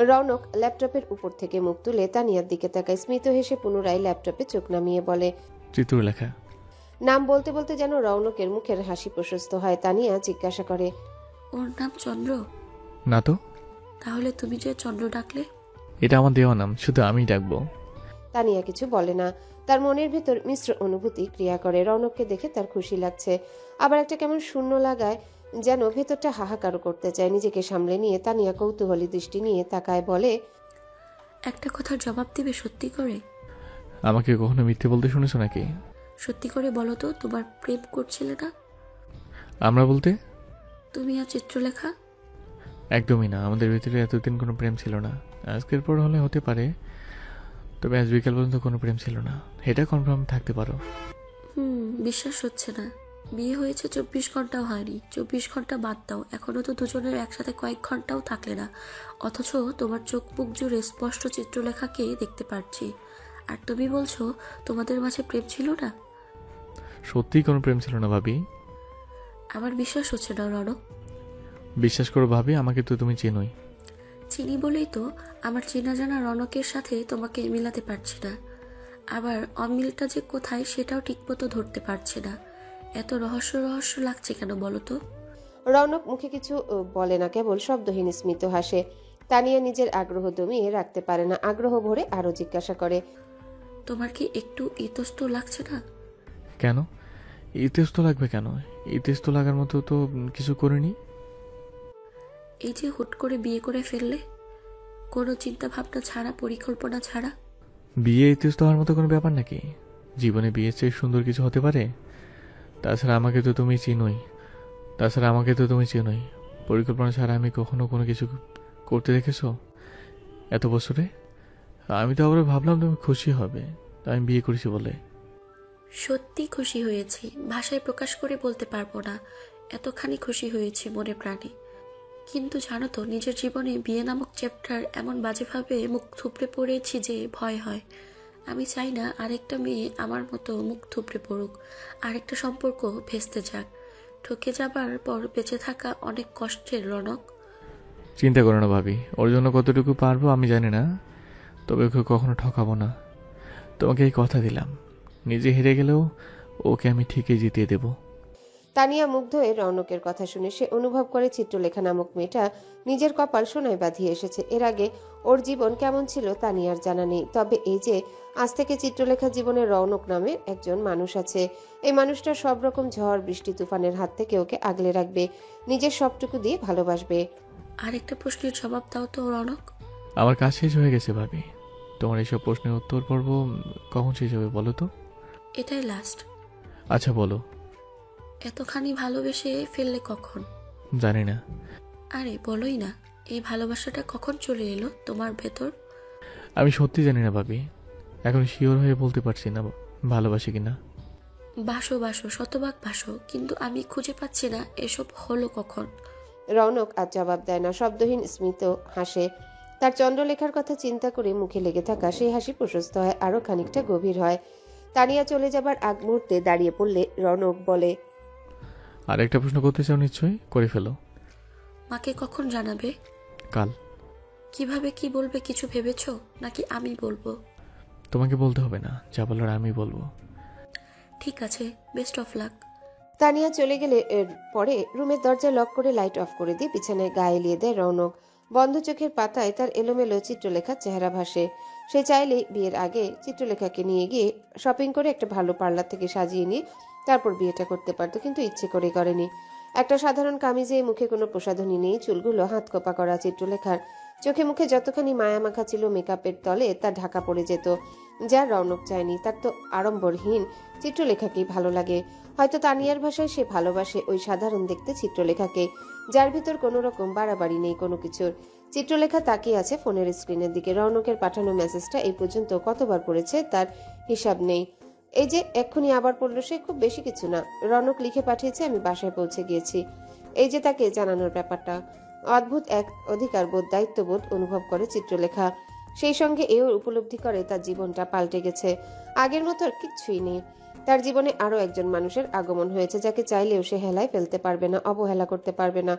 রৌনক ল্যাপটপের উপর থেকে মুখ তুলে তানিয়ার দিকে তাকায়। স্মিত হেসে পুনরায় ল্যাপটপে চোখ নামিয়ে বলে, চিত্রলেখা। নাম বলতে বলতে যেন রৌনকের মুখের হাসি প্রশস্ত হয়। তানিয়া জিজ্ঞাসা করে, ওর নাম চন্দ্র? না তো। তাহলে তুমি যে চন্দ্র ডাকলে? এটা আমার দেওয়া নাম, শুধু আমিই ডাকবো। তানিয়া কিছু বলে না। তার মনের ভেতর মিশ্র অনুভূতি ক্রিয়া করে। রৌনককে দেখে তার খুশি লাগছে, আবার একটা কেমন শূন্য লাগায়, যেন ভেতরটা হাহাকারও করতে চায়। নিজেকে সামলে নিয়ে তানিয়া কৌতূহলী দৃষ্টি নিয়ে তাকায়, বলে, একটা কথার জবাব দিবে সত্যি করে? আমাকে কখনো মিথ্যে বলতে শুনেছো নাকি? সত্যি করে বলো তো, তোমার প্রেম করছিলে না? আমরা বলতে? তুমি আর চিত্রলেখা? একদমই না, আমাদের ভিতরে এতদিন কোনো প্রেম ছিল না। আজকের পর হলে হতে পারে, তবে আজ বিকাল পর্যন্ত কোনো প্রেম ছিল না, এটা কনফার্ম থাকতে পারো। বিশ্বাস হচ্ছে না। বিয়ে হয়েছে 24 ঘন্টাও হয়নি। 24 ঘন্টা বাদ দাও, এখনো তো দুজনের একসাথে কয়েক ঘন্টাও থাকলে না, অথচ তোমার চোখ মুখ জুড়ে স্পষ্ট চিত্রলেখাকে দেখতে পাচ্ছি। আর তুমি বলছো তোমাদের মাঝে প্রেম ছিল না? সত্যিই কোনো প্রেম ছিল না ভাবি। আমার বিশ্বাস হচ্ছে না রনক। বিশ্বাস করো ভাবি, আমাকে তো তুমি চেনোই। চিনি বলেই তো আমার চেনা জানা রনকের সাথে তোমাকে মিলাতে পারছি না। আবার অমিলটা যে কোথায় সেটাও ঠিকমতো ধরতে পারছি না। এত রহস্য রহস্য লাগছে কেন বলো তো? রৌনক মুখে কিছু বলে না, কেবল শব্দহীন স্মিত হাসে। তানিয়া নিজের আগ্রহ দমিয়ে রাখতে পারে না, আগ্রহ ভরে আরো জিজ্ঞাসা করে, তোমার কি একটু ইতস্ত লাগছে না? কেন ইতিহাস লাগবে? কেন ইতিহাস লাগার মতো তো কিছু করিনি। এই যে হুট করে বিয়ে করে ফেললে, কোনো চিন্তা ভাবনা ছাড়া, পরিকল্পনা ছাড়া। বিয়ে ইতিহাস হওয়ার মতো কোনো ব্যাপার নাকি? জীবনে বিয়ের চেয়ে সুন্দর কিছু হতে পারে? তাছাড়া আমাকে তো তুমি চেনোই। পরিকল্পনা ছাড়া আমি কখনো কোনো কিছু করতে দেখেছো এত বছরে? আমি তো আবার ভাবলাম তুমি খুশি হবে, তাই আমি বিয়ে করেছি বলে। সত্যি খুশি হয়েছি, ভাষায় প্রকাশ করে বলতে পারবো না এতখানি খুশি হয়েছি মনে প্রাণে। কিন্তু জানো তো, নিজের জীবনে বিয়ে নামক চ্যাপ্টার এমন বাজেভাবে মুখ থুবড়ে পড়েছি যে ভয় হয়। আমি চাই না আরেকটা মেয়ে আমার মতো মুখ থুবড়ে পড়ুক, আরেকটা সম্পর্ক ভেস্তে যাক। ঠকে যাবার পর বেঁচে থাকা অনেক কষ্টের রনক। চিন্তা করো না ভাবি, ওর জন্য কতটুকু পারবো আমি জানি না, তবে ওকে কখনো ঠকাবো না। তোমাকে এই কথা দিলাম, নিজে হেরে গেলেও ওকে আমি ঠিকই জিতিয়ে দেব। তানিয়া মুগ্ধ হয়ে রৌনকের কথা শুনে সে অনুভব করে চিত্রলেখা নামক মেয়েটা নিজের কপাল সোনায় বাঁধিয়ে এসেছে। এর আগে ওর জীবন কেমন ছিল তানিয়ার জানা নেই, তবে এই যে আজ থেকে চিত্রলেখা জীবনে রৌনক নামের একজন মানুষ আছে, এই মানুষটা সব রকম ঝড় বৃষ্টি তুফানের হাত থেকে ওকে আগলে রাখবে, নিজের সবটুকু দিয়ে ভালোবাসবে। আরেকটা প্রশ্নের জবাব দাও তো রনক। আমার কাজ শেষ হয়ে গেছে ভাবি, তোমার এইসব প্রশ্নের উত্তর পর্ব কখন শেষ হবে বলো তো? এটাই লাস্ট। আচ্ছা বলো। এতখানি ভালোবেসে ফেললে কখন? জানি না। আরে বলোই না, এই ভালোবাসাটা কখন চলে এলো তোমার ভেতর? আমি সত্যি জানি না ভাবি, এখন শিওর হয়ে বলতে পারছি না ভালোবাসি কিনা। বাসো বাসো, শতভাগ বাসো, কিন্তু আমি খুঁজে পাচ্ছি না এসব হলো কখন। রৌনক আর জবাব দেয় না, শব্দহীন স্মিত হাসে। তার চন্দ্রলেখার কথা চিন্তা করে মুখে লেগে থাকা সেই হাসি প্রশস্ত হয়, আরো খানিকটা গভীর হয়। তানিয়া চলে যাবার আগ মুহূর্তে দাঁড়িয়ে পড়লে রৌনক বলে, আর একটা প্রশ্ন করতে চাও নিশ্চয়ই, করে ফেলো। মাকে কখন জানাবে? কাল। কিভাবে কি বলবে কিছু ভেবেছো, নাকি আমি বলবো? তোমাকে বলতে হবে না, যা বলার আমি বলবো। ঠিক আছে, বেস্ট অফ লাক। তানিয়া চলে গেলে পরে রুমের দরজা লক করে লাইট অফ করে দিয়ে বিছানায় গা এলিয়ে দেয় রৌনক। বন্ধ চোখের পাতায় তার এলোমেলো চিত্রলেখার চেহারা ভাসে। সে চাইলে বিয়ের আগে চিত্রলেখাকে নিয়ে গিয়ে শপিং করে একটা ভালো পার্লার থেকে সাজিয়ে নিয়ে তারপর বিয়েটা করতে পারতো, কিন্তু ইচ্ছে করে করেনি। একটা সাধারণ কামিজে, মুখে কোনো প্রসাধনী নেই, চুলগুলো হাত কোপা করা। চিত্রলেখার চোখে মুখে যতখানি মায়া মাখা ছিল, মেকআপের তলে তার ঢাকা পড়ে যেত, যা রৌনক চায়নি। তার তো আড়ম্বরহীন চিত্রলেখাকেই ভালো লাগে। হয়তো তানিয়ার ভাষায় সে ভালোবাসে ওই সাধারণ দেখতে চিত্রলেখাকে, যার ভিতর কোনো রকম বাড়াবাড়ি নেই কোনো কিছুর। চিত্রলেখা তাকিয়ে আছে ফোনের স্ক্রিনের দিকে। রৌনকের পাঠানো মেসেজটা এই পর্যন্ত কতবার পড়েছে তার হিসাব নেই। এই যে এক্ষুনি আবার পড়লো সে, খুব বেশি কিছু না। রৌনক লিখে পাঠিয়েছে, আমি বাসায় পৌঁছে গিয়েছি। এই যে তাকে জানানোর ব্যাপারটা। অদ্ভুত এক অধিকারবোধ, দায়িত্ববোধ অনুভব করে চিত্রলেখা। সেই সঙ্গে এও উপলব্ধি করে তার জীবনটা পাল্টে গেছে, আগের মতো আর কিচ্ছুই নেই। তার জীবনে আরো একজন মানুষের আগমন হয়েছে, যাকে চাইলেও সে হেলায় ফেলতে পারবে না, অবহেলা করতে পারবে না।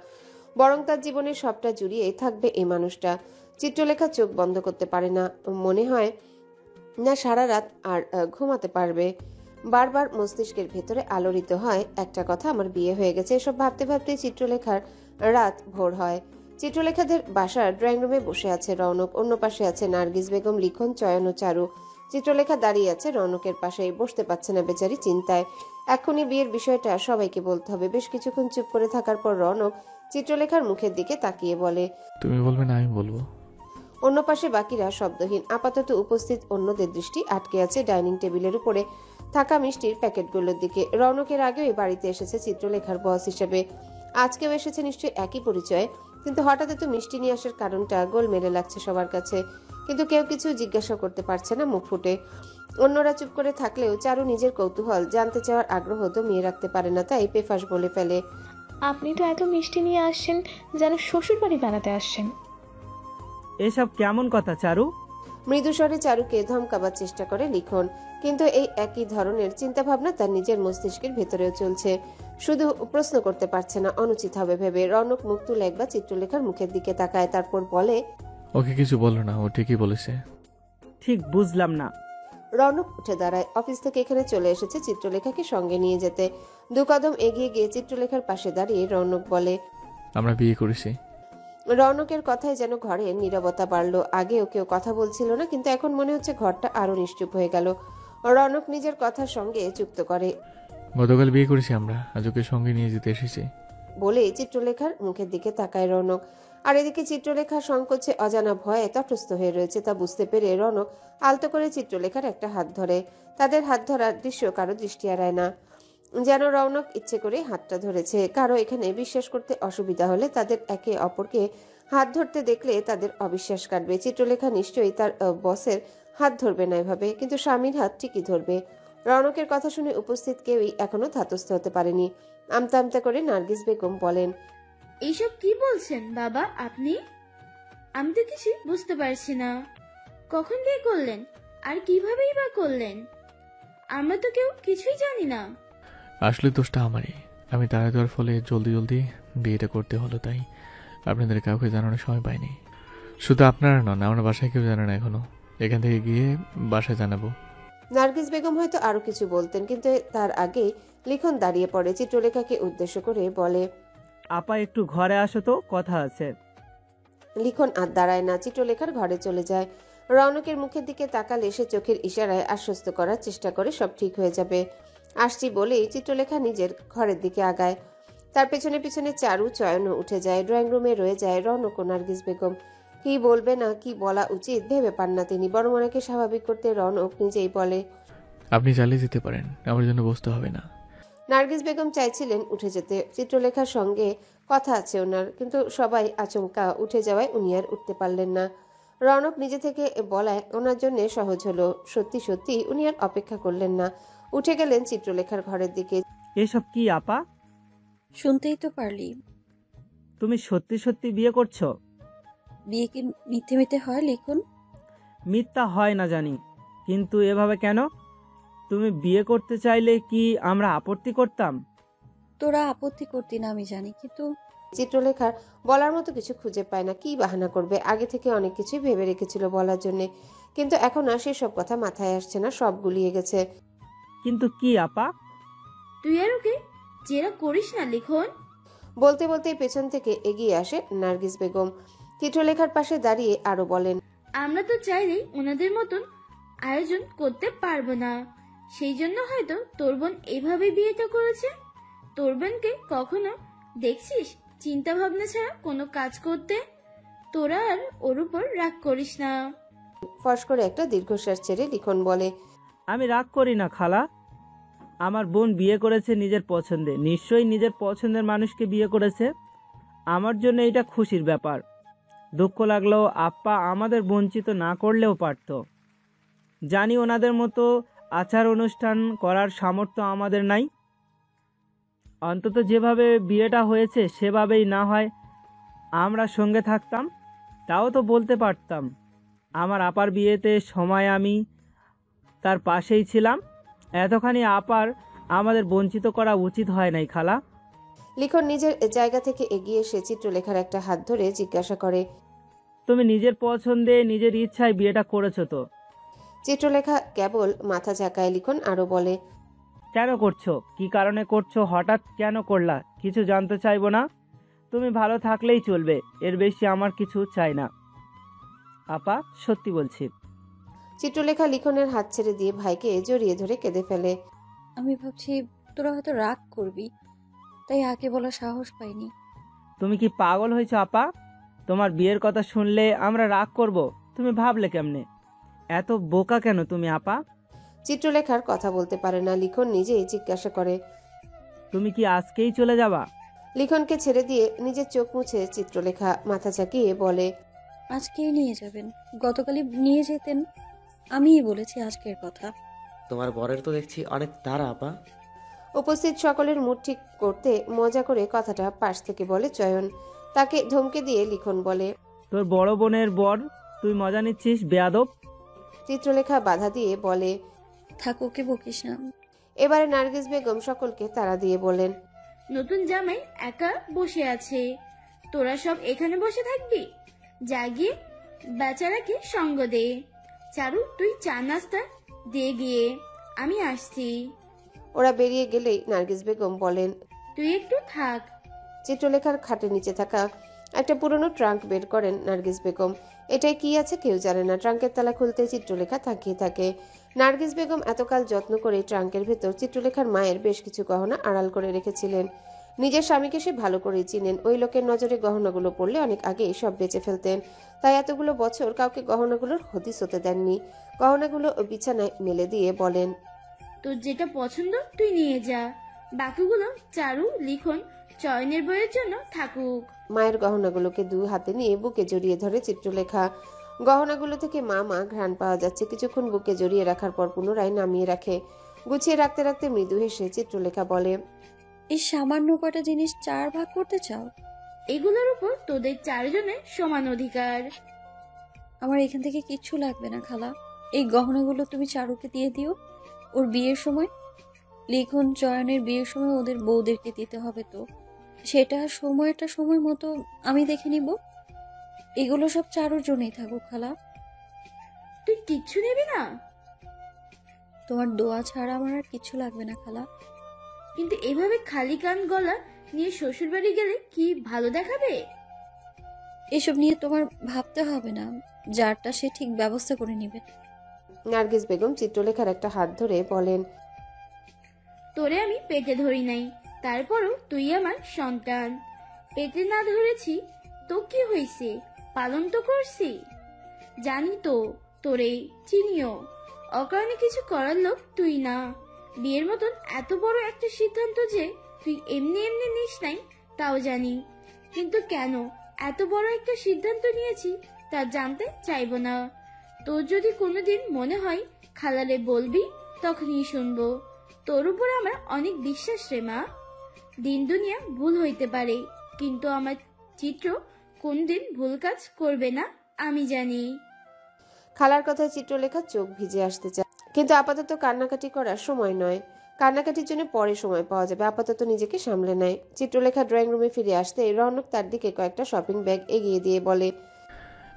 বরং তার জীবনের সবটা জুড়িয়ে থাকবে এই মানুষটা। চিত্রলেখা চোখ বন্ধ করতে পারে না, মনে হয় না সারা রাত আর ঘুমাতে পারবে। বারবার মস্তিষ্কের ভেতরে আলোড়িত হয় একটা কথা, আমার বিয়ে হয়ে গেছে। এসব ভাবতে ভাবতে চিত্রলেখার রাত ভোর হয়। চিত্রলেখাদের বাসার ড্রয়িং রুমে বসে আছে রৌনক, অন্য পাশে আছে নার্গিস বেগম, লিখন, চয়ন ও চারু। চিত্রলেখা দাঁড়িয়ে আছে রৌনকের পাশে, বসতে পারছে না বেচারি, চিন্তায়। এখনই বিয়ের বিষয়টা সবাইকে বলতে হবে। বেশ কিছুক্ষণ চুপ করে থাকার পর রৌনক চিত্রলেখার মুখের দিকে তাকিয়ে বলে, তুমি বলবে না আমি বলবো। অন্য পাশে বাকিরা শব্দহীন। আপাতত উপস্থিত অন্যদের দৃষ্টি আটকে আছে ডাইনিং টেবিলের উপরে থাকা মিষ্টির প্যাকেটগুলোর দিকে। রৌনকের আগেও এই বাড়িতে এসেছে চিত্রলেখার বস হিসেবে, আজকেও এসেছে নিশ্চয়ই একই পরিচয়। কিন্তু হঠাৎ এত মিষ্টি নিয়ে আসার কারণটা গোলমেলে লাগছে সবার কাছে, কিন্তু কেউ কিছু জিজ্ঞাসা করতে পারছে না মুখ ফুটে। অন্যরা চুপ করে থাকলেও চারু নিজের কৌতূহল, জানতে চাওয়ার আগ্রহ দমিয়ে রাখতে পারে না, তাই পেফাস বলে ফেলে, আপনি তো এত মিষ্টি নিয়ে আসছেন যেন শ্বশুর বাড়ি বেড়াতে আসছেন। এসব কেমন কথা চারু? মৃদুস্বরে চারুকে ধমকাবার চেষ্টা করে লিখন, কিন্তু এই একই ধরনের চিন্তাভাবনা তার নিজের মস্তিষ্কের ভেতরেও চলছে। শুধু প্রশ্ন করতে পারছে না, অনুচিত হবে ভেবে। রৌনক মুখ তুলে একবার চিত্রলেখার মুখের দিকে তাকায়, তারপর বলে, ওকে কিছু বলো না, ও ঠিকই বলেছে। ঠিক বুঝলাম না। রৌনক উঠে দাঁড়ায়। অফিস থেকে এখানে চলে এসেছে চিত্রলেখাকে সঙ্গে নিয়ে যেতে। 2 কদম এগিয়ে গিয়ে চিত্রলেখার পাশে দাঁড়িয়ে রৌনক বলে, আমরা বিয়ে করেছি। রৌনকের কথায় যেন ঘরে নীরবতা বাড়লো। আগেও কেউ কথা বলছিল না, কিন্তু এখন মনে হচ্ছে ঘরটা আরো নিশ্চুপ হয়ে গেল। রৌনক নিজের কথার সঙ্গে যুক্ত করে, গতকাল বিয়ে করেছি আমরা, আজ ওকে সঙ্গে নিয়ে যেতে এসেছি। বলে চিত্রলেখার মুখের দিকে তাকায় রৌনক। আর এদিকে চিত্রলেখা সংকোচে, অজানা ভয়ে তটস্থ হয়ে রয়েছে। তা বুঝতে পেরে রৌনক আলতো করে চিত্রলেখার একটা হাত ধরে। তাদের হাত ধরার দৃশ্য কারো দৃষ্টি এড়ায় না, যেন রৌনক ইচ্ছে করে হাতটা ধরেছে। কারো এখানে বিশ্বাস করতে অসুবিধা হলে তাদের একে অপরকে হাত ধরতে দেখলে তাদের অবিশ্বাস কাটবে। চিত্রলেখা নিশ্চয়ই তার বসের হাত ধরবে না এভাবে, কিন্তু স্বামীর হাত ঠিকই ধরবে। রৌনকের কথা শুনে উপস্থিত কেউই এখনো ধাতস্থ হতে পারেনি। আমতা আমতা করে নার্গিস বেগম বলেন, এইসব কি বলছেন বাবা আপনি? আমি তো কিছু বুঝতে পারছি না। কখন বিয়ে করলেন আর কিভাবেই বা করলেন? আমরা তো কেউ কিছুই জানি না। আসলে দোষটা আমারই, আমি তাড়া দেওয়ার ফলে জলদি জলদি বিয়েটা করতে হলো, তাই আপনাদের কাউকে জানানোর সময় পাইনি। শুধু আপনারা নন, আমরা বাসায় কেউ জানে না এখনো। এখান থেকে গিয়ে বাসায় জানাবো। নার্গিস বেগম হয়তো আরো কিছু বলতেন, কিন্তু তার আগে লিখন দাঁড়িয়ে পড়ে, চিত্রলেখাকে উদ্দেশ্য করে বলে, আপা একটু ঘরে আসো তো, কথা আছে। লিখন আর দাঁড়ায় না, চিত্রলেখার ঘরে চলে যায়। রৌনকের মুখের দিকে তাকালে সে চোখের ইশারায় আশ্বস্ত করার চেষ্টা করে সব ঠিক হয়ে যাবে। আসছি বলেই চিত্রলেখা নিজের ঘরের দিকে আগায়। তার পেছনে পিছনে চারু, চয়নও উঠে যায়। ড্রয়িং রুমে রয়ে যায় রৌনক ও নার্গিস বেগম। কি বলবে না কি বলা উচিত ভেবে পান না তিনি। বড় মনাকে স্বাভাবিক করতে রৌনক নিজেই বলে, আপনি চালিয়ে যেতে পারেন, আমার জন্য বসতে হবে না। নার্গিস বেগম চাইছিলেন উঠে যেতে, চিত্রলেখার সঙ্গে কথা আছে ওনার, কিন্তু সবাই আচমকা উঠে যাওয়ায় উনি আর উঠতে পারলেন না। রৌনক নিজে থেকে বলায় ওনার জন্য সহজ হলো। সত্যি সত্যি উনি আর অপেক্ষা করলেন না, উঠে গেলেন চিত্রলেখার ঘরের দিকে। এসব কি আপা? শুনতেই তো পারলি, তুমি সত্যি সত্যি বিয়ে করছো? বিয়ে কি মিথ্যে মিথ্যে হয় লিখন? মিথ্যা হয় না জানি, কিন্তু এভাবে কেন? তুমি বিয়ে করতে চাইলে কি আমরা আপত্তি করতাম? তোরা আপত্তি করতি না আমি জানি, কিন্তু চিত্রলেখার বলার মতো কিছু খুঁজে পায় না, কি বাহানা করবে। আগে থেকে অনেক কিছুই ভেবে রেখেছিল বলার জন্য, কিন্তু এখন আর সেসব কথা মাথায় আসছে না, সব গুলিয়ে গেছে। কিন্তু কি আপা? তুই আর ওকে জেরা করিস না লিখন। বলতে বলতেই পেছন থেকে এগিয়ে আসে নার্গিস বেগম। চিত্রলেখার পাশে দাঁড়িয়ে আরো বলেন, আমরা তো চাইলেই ওনাদের মতন আয়োজন করতে পারবো না, সেই জন্য হয়তো তোর বোন এইভাবে বিয়েটা করেছে। তোর বোনকে কখনো দেখছিস চিন্তা ভাবনা ছাড়া কোনো কাজ করতে? তোরা আর ওর উপর রাগ করিস না। ফস করে একটা দীর্ঘশ্বাস ছেড়ে লিখন বলে, আমি রাগ করি না খালা। আমার বোন বিয়ে করেছে নিজের পছন্দে, নিশ্চয়ই নিজের পছন্দের মানুষকে বিয়ে করেছে। আমার জন্য এটা খুশির ব্যাপার। দুঃখ লাগলেও আপ্পা আমাদের বঞ্চিত না করলেও পারত। জানি ওনাদের মতো আচার অনুষ্ঠান করার সামর্থ্য আমাদের নাই। অন্তত যেভাবে বিয়েটা হয়েছে সেভাবেই না হয় আমরা সঙ্গে থাকতাম, তাও তো বলতে পারতাম। আমার আপার বিয়েতে সময় আমি তার পাশেই ছিলাম। এতখানি আপার আমাদের বঞ্চিত করা উচিত হয় নাই খালা। লিখন নিজের জায়গা থেকে এগিয়ে এসে চিত্রলেখার একটা হাত ধরে জিজ্ঞাসা করে, তুমি নিজের পছন্দে নিজের ইচ্ছায় বিয়েটা করেছো তো? চিত্রলেখা কেবল মাথা ঝাঁকায়। লিখন আরো বলে, কেন করছো? কি কারণে করছো? হঠাৎ কেন করলা? কিছু জানতে চাইবো না? তুমি ভালো থাকলেই চলবে, এর বেশি আমার কিছু চাই না আপা, সত্যি বলছি। চিত্রলেখা লিখনের হাত ছেড়ে দিয়ে ভাইকে জড়িয়ে ধরে কেঁদে ফেলে। আমি ভাবছি তোরা হয়তো রাগ করবি, তাই আগে বলার সাহস পাইনি। তুমি কি পাগল হয়েছো আপা? তোমার বিয়ের কথা শুনলে আমরা রাগ করব? তুমি ভাবলে কেমনে? এত বোকা কেন তুমি আপা? চিত্রলেখার কথা বলতে পারে না। লিখন নিজেই জিজ্ঞাসা করে, তুমি কি আজকেই চলে যাবা? লিখনকে ছেড়ে দিয়ে নিজের চোখ মুছে চিত্রলেখা মাথা ঝাঁকিয়ে বলে, আজকেই নিয়ে যাবেন, গতকালই নিয়ে যেতেন। আমিই বলেছি আজকের কথা। তোমার বরের তো দেখছি অনেক তাড়া আপা। উপস্থিত সকলের মুড ঠিক করতে মজা করে কথাটা পাশ থেকে বলে চয়ন। তাকে ধমকে দিয়ে লিখন বলে, তোর বড় বোনের বর, তুই মজা নিচ্ছিস বেয়াদব। চিত্রলেখা বাধা দিয়ে বলে, থাক, ওকে বকিস না। এবারে নার্গিস বেগম সকলকে তাড়া দিয়ে বলেন, নতুন জামাই একা বসে আছে, তোরা সব এখানে বসে থাকবি? জাগিয়ে বেচারাকে সঙ্গ দে। চারু, তুই চা নাস্তা দিয়ে গিয়ে, আমি আসছি। ওরা বেরিয়ে গেলেই নার্গিস বেগম বলেন, তুই একটু থাক। চিত্রলেখার খাটের নিচে থাকা একটা পুরনো ট্রাঙ্ক বের করেন নার্গিস বেগম। এটাই কি আছে কেউ জানে না। ট্রাঙ্কের তালা খুলতে চিত্রলেখা তাকিয়ে থাকে। নার্গিস বেগম এতকাল যত্ন করে ট্রাঙ্কের ভেতর চিত্রলেখার মায়ের বেশ কিছু গহনা আড়াল করে রেখেছিলেন। নিজের স্বামীকে সে ভালো করেই চিনেন। ওই লোকের নজরে গহনাগুলো পড়লে অনেক আগেই সব বেঁচে ফেলতেন, তাই এতগুলো বছর কাউকে গহনাগুলোর হদিস হতে দেননি। গহনাগুলো বিছানায় মেলে দিয়ে বলেন, তোর যেটা পছন্দ তুই নিয়ে যা, বাকিগুলো চারু, লিখন, চয়নের বইয়ের জন্য থাকুক। মায়ের গহনাগুলোকে দু হাতে নিয়ে বুকে জড়িয়ে ধরে চিত্রলেখা। গহনাগুলো থেকে মা মা ঘ্রাণ পাওয়া যাচ্ছে। কিছুক্ষণ বুকে জড়িয়ে রাখার পর পুনরায় নামিয়ে রাখে। গুছিয়ে রাখতে রাখতে মৃদু হেসে চিত্রলেখা বলে, এই সামান্য কটা জিনিস 4 ভাগ করতে চাও? এগুলোর উপর তোদের চারজনের সমান অধিকার। আমার এখান থেকে কিচ্ছু লাগবে না খালা। এই গহনাগুলো তুমি চারুকে দিয়ে দিও, ওর বিয়ের সময়। লিখন চয়নের বিয়ের সময় ওদের বউদেরকে দিতে হবে, তো সেটা সময়টা সময় মতো আমি দেখে নিব। এগুলো সব চারুর জন্যই থাকুক খালা। তুই কিচ্ছু নিবি না? তোমার দোয়া ছাড়া আমার আর কিচ্ছু লাগবে না খালা। কিন্তু এভাবে খালি কান গলা নিয়ে শ্বশুর বাড়ি গেলে কি ভালো দেখাবে? এসব নিয়ে তোমার ভাবতে হবে না, যারটা সে ঠিক ব্যবস্থা করে নিবে। নার্গিস বেগম চিত্রলেখার একটা হাত ধরে বলেন, তোরে আমি পেটে ধরি নাই, তারপরও তুই আমার সন্তান। পেটে না ধরেছি তো কি হয়েছে, পালন তো করছি। জানি তো, তোরে চিনিও। অকারণে কিছু করার লোক তুই না। বিয়ের মতন এত বড় একটা সিদ্ধান্ত যে তুই এমনি এমনি নিস নাই তাও জানি, কিন্তু কেন এত বড় একটা সিদ্ধান্ত নিয়েছি তা জানতে চাইবো না। তোর যদি কোনোদিন মনে হয় খালারে বলবি, তখনই শুনবো। তোর উপর আমার অনেক বিশ্বাস রে মা। দিন দুনিয়া ভুল হইতে পারে, কিন্তু আমার চিত্র কোনদিন ভুল কাজ করবে না, আমি জানি। খালার কথায় চিত্রলেখা চোখ ভিজে আসতে চায়, কিন্তু আপাতত কান্নাকাটি করার সময় নয়। কান্নাকাটির জন্য পরে সময় পাওয়া যাবে, আপাতত নিজেকে সামলে নেয়। চিত্রলেখা ড্রয়িং রুমে ফিরে আসতে রৌনক তার দিকে কয়েকটা শপিং ব্যাগ এগিয়ে দিয়ে বলে,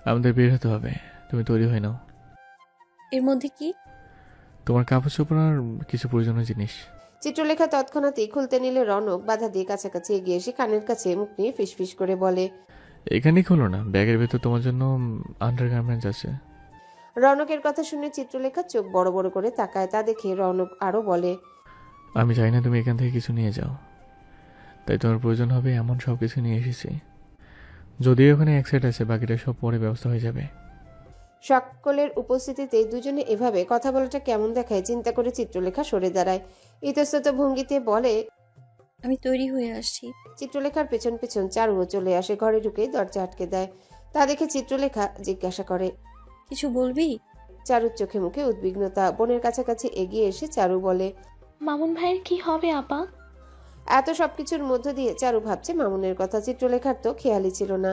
আমাদের বের হতে হবে, তুমি তৈরি হয়ে নাও। এর মধ্যে কি? তোমার কাপড় চোপড় আর কিছু প্রয়োজনীয় জিনিস। চিত্রলেখা তৎক্ষণাৎই খুলতে নিলে রৌনক বাধা দিয়ে কাছাকাছি এগিয়ে এসে কানের কাছে মুখ নিয়ে ফিসফিস করে বলে, এখানেই খোলো না, ব্যাগের ভেতর তোমার জন্য আন্ডারগার্মেন্টস আছে। রৌনকের কথা শুনে চিত্রলেখা চোখ বড় বড় করে তাকায়। তা দেখে রৌনক আরো বলে, আমি চাই না তুমি এখান থেকে কিছু নিয়ে যাও, তাই তোমার প্রয়োজন হবে এমন সব কিছু নিয়ে এসেছি। যদিও ওখানে এক সেট আছে, বাকিটা সব পরে ব্যবস্থা হয়ে যাবে। সকলের উপস্থিতিতে দুজনে এভাবে কথা বলাটা কেমন দেখায় চিন্তা করে চিত্রলেখা সরে দাঁড়ায়। ইতস্তত ভঙ্গিতে বলে, আমি তৈরি হয়ে আসছি। চিত্রলেখার পেছন পেছন চারুও চলে আসে। ঘরে ঢুকে দরজা আটকে দেয়। তা দেখে চিত্রলেখা জিজ্ঞাসা করে, কিছু বলবি? চারুর চোখে মুখে উদ্বিগ্নতা। বোনের কাছাকাছি এগিয়ে এসে চারু বলে, মামুন ভাইয়ের কি হবে আপা? এত সবকিছুর মধ্য দিয়ে চারু ভাবছে মামুনের কথা। চিত্রলেখার তো খেয়ালই ছিল না।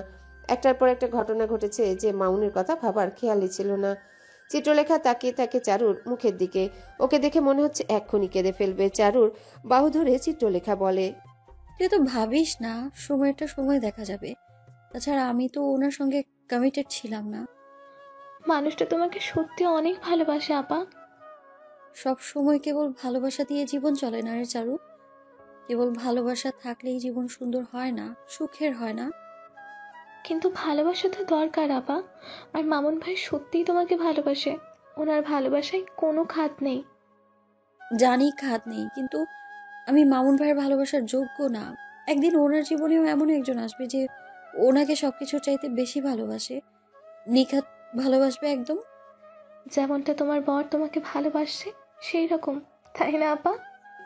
একটার পর একটা ঘটনা ঘটেছে যে মামুনের কথা ভাবার খেয়ালই ছিল না। চিত্রলেখা তাকিয়ে থাকে চারুর মুখের দিকে। ওকে দেখে মনে হচ্ছে এক্ষুনি কেঁদে ফেলবে। চারুর বাহু ধরে চিত্রলেখা বলে, তুই তো ভাবিস না, সময়টা সময় দেখা যাবে। তাছাড়া আমি তো ওনার সঙ্গে কমিটেড ছিলাম না। মানুষটা তোমাকে সত্যি অনেক ভালোবাসে আপা। সব সময় কেবল ভালোবাসা দিয়ে জীবন চলে না রে চারু। কেবল ভালোবাসা থাকলেই জীবন সুন্দর হয় না, সুখের হয় না। কিন্তু ভালোবাসা তো দরকার আপা। আর মামুন ভাই সত্যিই তোমাকে ভালোবাসে। ওনার ভালোবাসায় কোনো খাত নেই। জানি খাত নেই, কিন্তু আমি মামুন ভাইয়ের ভালোবাসার যোগ্য না। একদিন ওনার জীবনেও এমন একজন আসবে যে ওনাকে সবকিছুর চাইতে বেশি ভালোবাসে, নিখাত ভালোবাসবে একদম। যেমনটা তোমার বর তোমাকে ভালোবাসছে সেই রকম, তাই না আপা?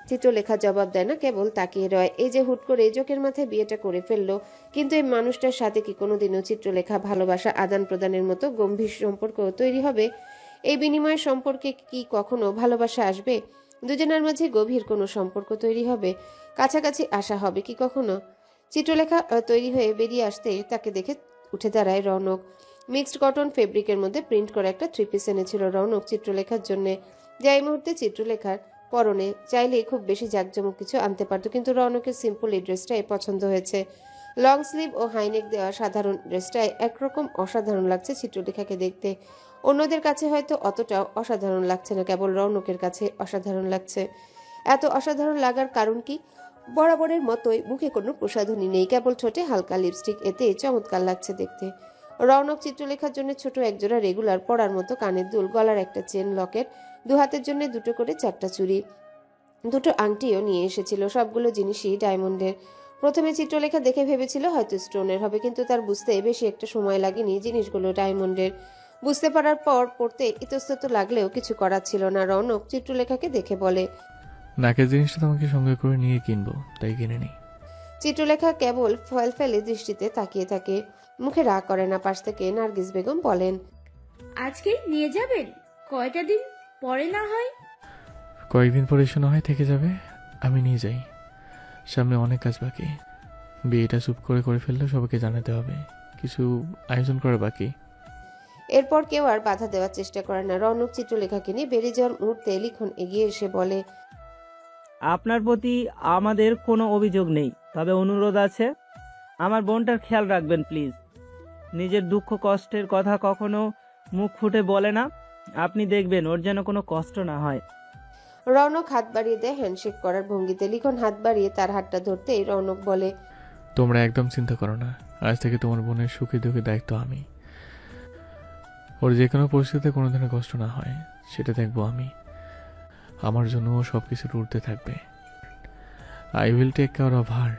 চিত্রলেখা জবাব দেয় না, কেবল তাকিয়ে রয়। এই যে হুট করে জোকের মাথায় বিয়েটা করে ফেললো, কিন্তু এই মানুষটার সাথে কি কোনোদিনও চিত্রলেখা ভালোবাসা আদান প্রদানের মতো গম্ভীর সম্পর্ক তৈরি হবে? এই বিনিময়ের সম্পর্কে কি কখনো ভালোবাসা আসবে? দুজনের মাঝে গভীর কোনো সম্পর্ক তৈরি হবে? কাছাকাছি আসা হবে কি কখনো? চিত্রলেখা তৈরি হয়ে বেরিয়ে আসতে তাকে দেখে উঠে দাঁড়ায় রৌনক। মিক্সড কটন ফেব্রিকের মধ্যে প্রিন্ট করা একটা থ্রি পিস এনেছিল রৌনক চিত্রলেখার জন্য, যা এই মুহূর্তে চিত্রলেখার পরনে। চাইলে খুব বেশি জাঁকজমক কিছু আনতে পারতো, কিন্তু রৌনকের সিম্পল এই ড্রেসটাই পছন্দ হয়েছে। লং স্লিভ ও হাইনেক দেওয়া সাধারণ ড্রেসটাই একরকম অসাধারণ লাগছে চিত্রলেখাকে দেখতে। অন্যদের কাছে হয়তো অতটাও অসাধারণ লাগছে না, কেবল রৌনকের কাছে অসাধারণ লাগছে। এত অসাধারণ লাগার কারণ কি? বরাবরের মতোই মুখে কোনো প্রসাধনী নেই, কেবল ঠোঁটে হালকা লিপস্টিক, এতে চমৎকার লাগছে দেখতে। রৌনক চিত্রলেখার জন্য ছোট একজোড়া রেগুলার পরার মতো কানের দুল, গলার একটা চেন, লকেট, দু হাতের জন্য দুটো করে চারটা চুড়ি, দুটো আংটিও নিয়ে এসেছিল। সবগুলো জিনিসই ডায়মন্ডের। প্রথমে চিত্রলেখা দেখে ভেবেছিল হয়তো স্টোনের হবে, কিন্তু তার বুঝতে বেশি একটা সময় লাগেনি জিনিসগুলো ডায়মন্ডের। বুঝতে পারার পর পড়তে ইতস্তত লাগলেও কিছু করার ছিল না। রৌনক চিত্রলেখাকে দেখে বলে, নাকের জিনিসটা তোমাকে সঙ্গে করে নিয়ে কিনবো, তাই কিনে নিই। চিত্রলেখা কেবল ফয়েল ফেলে দৃষ্টিতে তাকিয়ে থাকে, মুখে রাগ করে না। পাশ থেকে নার্গিস বেগম বলেন, আজকে নিয়ে যাবেন? কয়টা দিন পরে না হয়? কয়েকদিন পরে এসে না হয় থেকে যাবে, আমি নিয়ে যাই। সামনে অনেক কাজ বাকি। বিয়েটা চুপ করে করে ফেললে সবাইকে জানাতে হবে, কিছু আয়োজন করা বাকি। এরপর কেউ আর বাধা দেওয়ার চেষ্টা করে না। রৌনক চিত্রলেখাকে নিয়ে বেরিয়ে যাওয়ার মুহূর্তে লিখন এগিয়ে এসে বলে, আপনার প্রতি আমাদের কোনো অভিযোগ নেই, তবে অনুরোধ আছে, আমার বোনটার খেয়াল রাখবেন প্লিজ। নিজের দুঃখ কষ্টের কথা কখনো মুখ ফুটে বলে না, আপনি দেখবেন ওর যেন কোনো কষ্ট না হয়। রৌনক হাত বাড়িয়ে দেয় হ্যান্ডশেক করার ভঙ্গিতে। লিখন হাত বাড়িয়ে তার হাতটা ধরতেই রৌনক বলে, তোমরা একদম চিন্তা করো না, আজ থেকে তোমার বোনের সুখে দুঃখে দায়িত্ব আমি। ওর যে কোনো পরিস্থিতিতে কোনো ধরনের কষ্ট না হয় সেটা দেখবো আমি। আমার জন্য ও সব কিছুর উঠতে থাকবে। I will take care of her.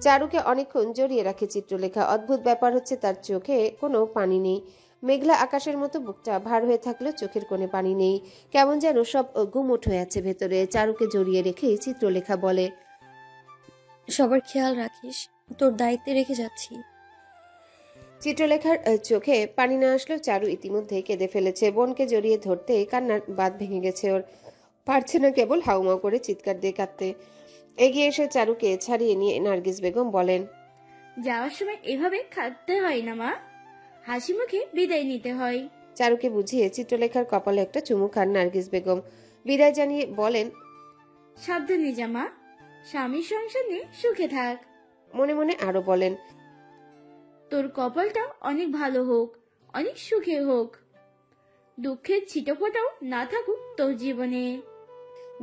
চারুকে অনেকক্ষণ জড়িয়ে রাখে চিত্রলেখা। অদ্ভুত ব্যাপার হচ্ছে তার চোখে কোনো পানি নেই। মেঘলা আকাশের মতো বুকটা ভার হয়ে থাকলেও চোখের কোণে পানি নেই। কেমন যেন সব গুমোট হয়ে আছে ভেতরে। চারুকে জড়িয়ে রেখে চিত্রলেখা বলে, সবার খেয়াল রাখিস, তোর দায়িত্বে রেখে যাচ্ছি। চিত্রলেখার চোখে পানি না আসলেও চারু ইতিমধ্যে কেঁদে ফেলেছে। বোনকে জড়িয়ে ধরতে কান্নার বাঁধ ভেঙে গেছে ওর। পারছে না কেবল হাউমাউ করে চিৎকার দিয়ে কাঁদতে। এগিয়ে এসে চারুকে ছাড়িয়ে নিয়ে নার্গিস বেগম বলেন, যাওয়ার সময় এভাবে কাঁদতে হয় না মা, হাসি মুখে বিদায় নিতে হয়। চারুকে বুঝিয়ে চিত্রলেখার কপালে একটা চুমু খান নার্গিস বেগম। বিদায় জানিয়ে বলেন, সাবধানে জামা, স্বামীর সংসার নিয়ে সুখে থাক। মনে মনে আরো বলেন, তোর কপালটা অনেক ভালো হোক, অনেক সুখে হোক, দুঃখের ছিটেফোঁটাও না থাকুক তোর জীবনে।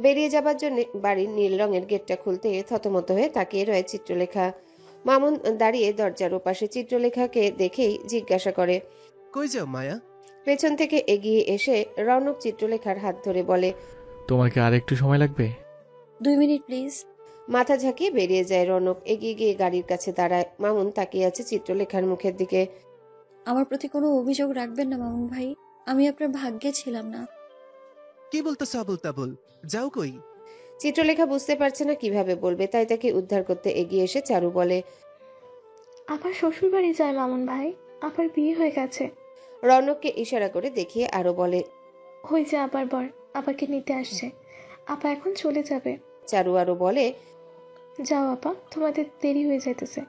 বেরিয়ে যাবার জন্য বাড়ির নীল রঙের গেটটা খুলতে থতমত হয়ে তাকিয়ে রয় চিত্রলেখা। মামুন দাঁড়িয়ে দরজার ওপাশে চিত্রলেখাকে দেখেই জিজ্ঞাসা করে, কই যাও মায়া? পেছন থেকে এগিয়ে এসে রৌনক চিত্রলেখার হাত ধরে বলে, তোমার কি আর একটু সময় লাগবে? 2 মিনিট প্লিজ। মাথা ঝাঁকিয়ে বেরিয়ে যায় রৌনক। এগিয়ে গিয়ে গাড়ির কাছে দাঁড়ায়। মামুন তাকিয়ে আছে চিত্রলেখার মুখের দিকে। আমার প্রতি কোনো অভিযোগ রাখবেন না মামুন ভাই, আমি আপনার ভাগ্যে ছিলাম না। কি বলতেছ আবুল তাবুল? যাও কই? চিত্রলেখা বুঝতে পারছে না কিভাবে বলবে, তাই তাকে উদ্ধার করতে এগিয়ে এসে চারু বলে, আবার শ্বশুর বাড়ি যায় মামুন ভাই, আবার বিয়ে হয়ে গেছে। রৌনককে ইশারা করে দেখিয়ে আরো বলে, হয়ে যে আবার বর আপাকে নিতে আসছে, আপা এখন চলে যাবে। চারু আরো বলে, যাও আপা, তোমাদের দেরি হয়ে যাইতেছে।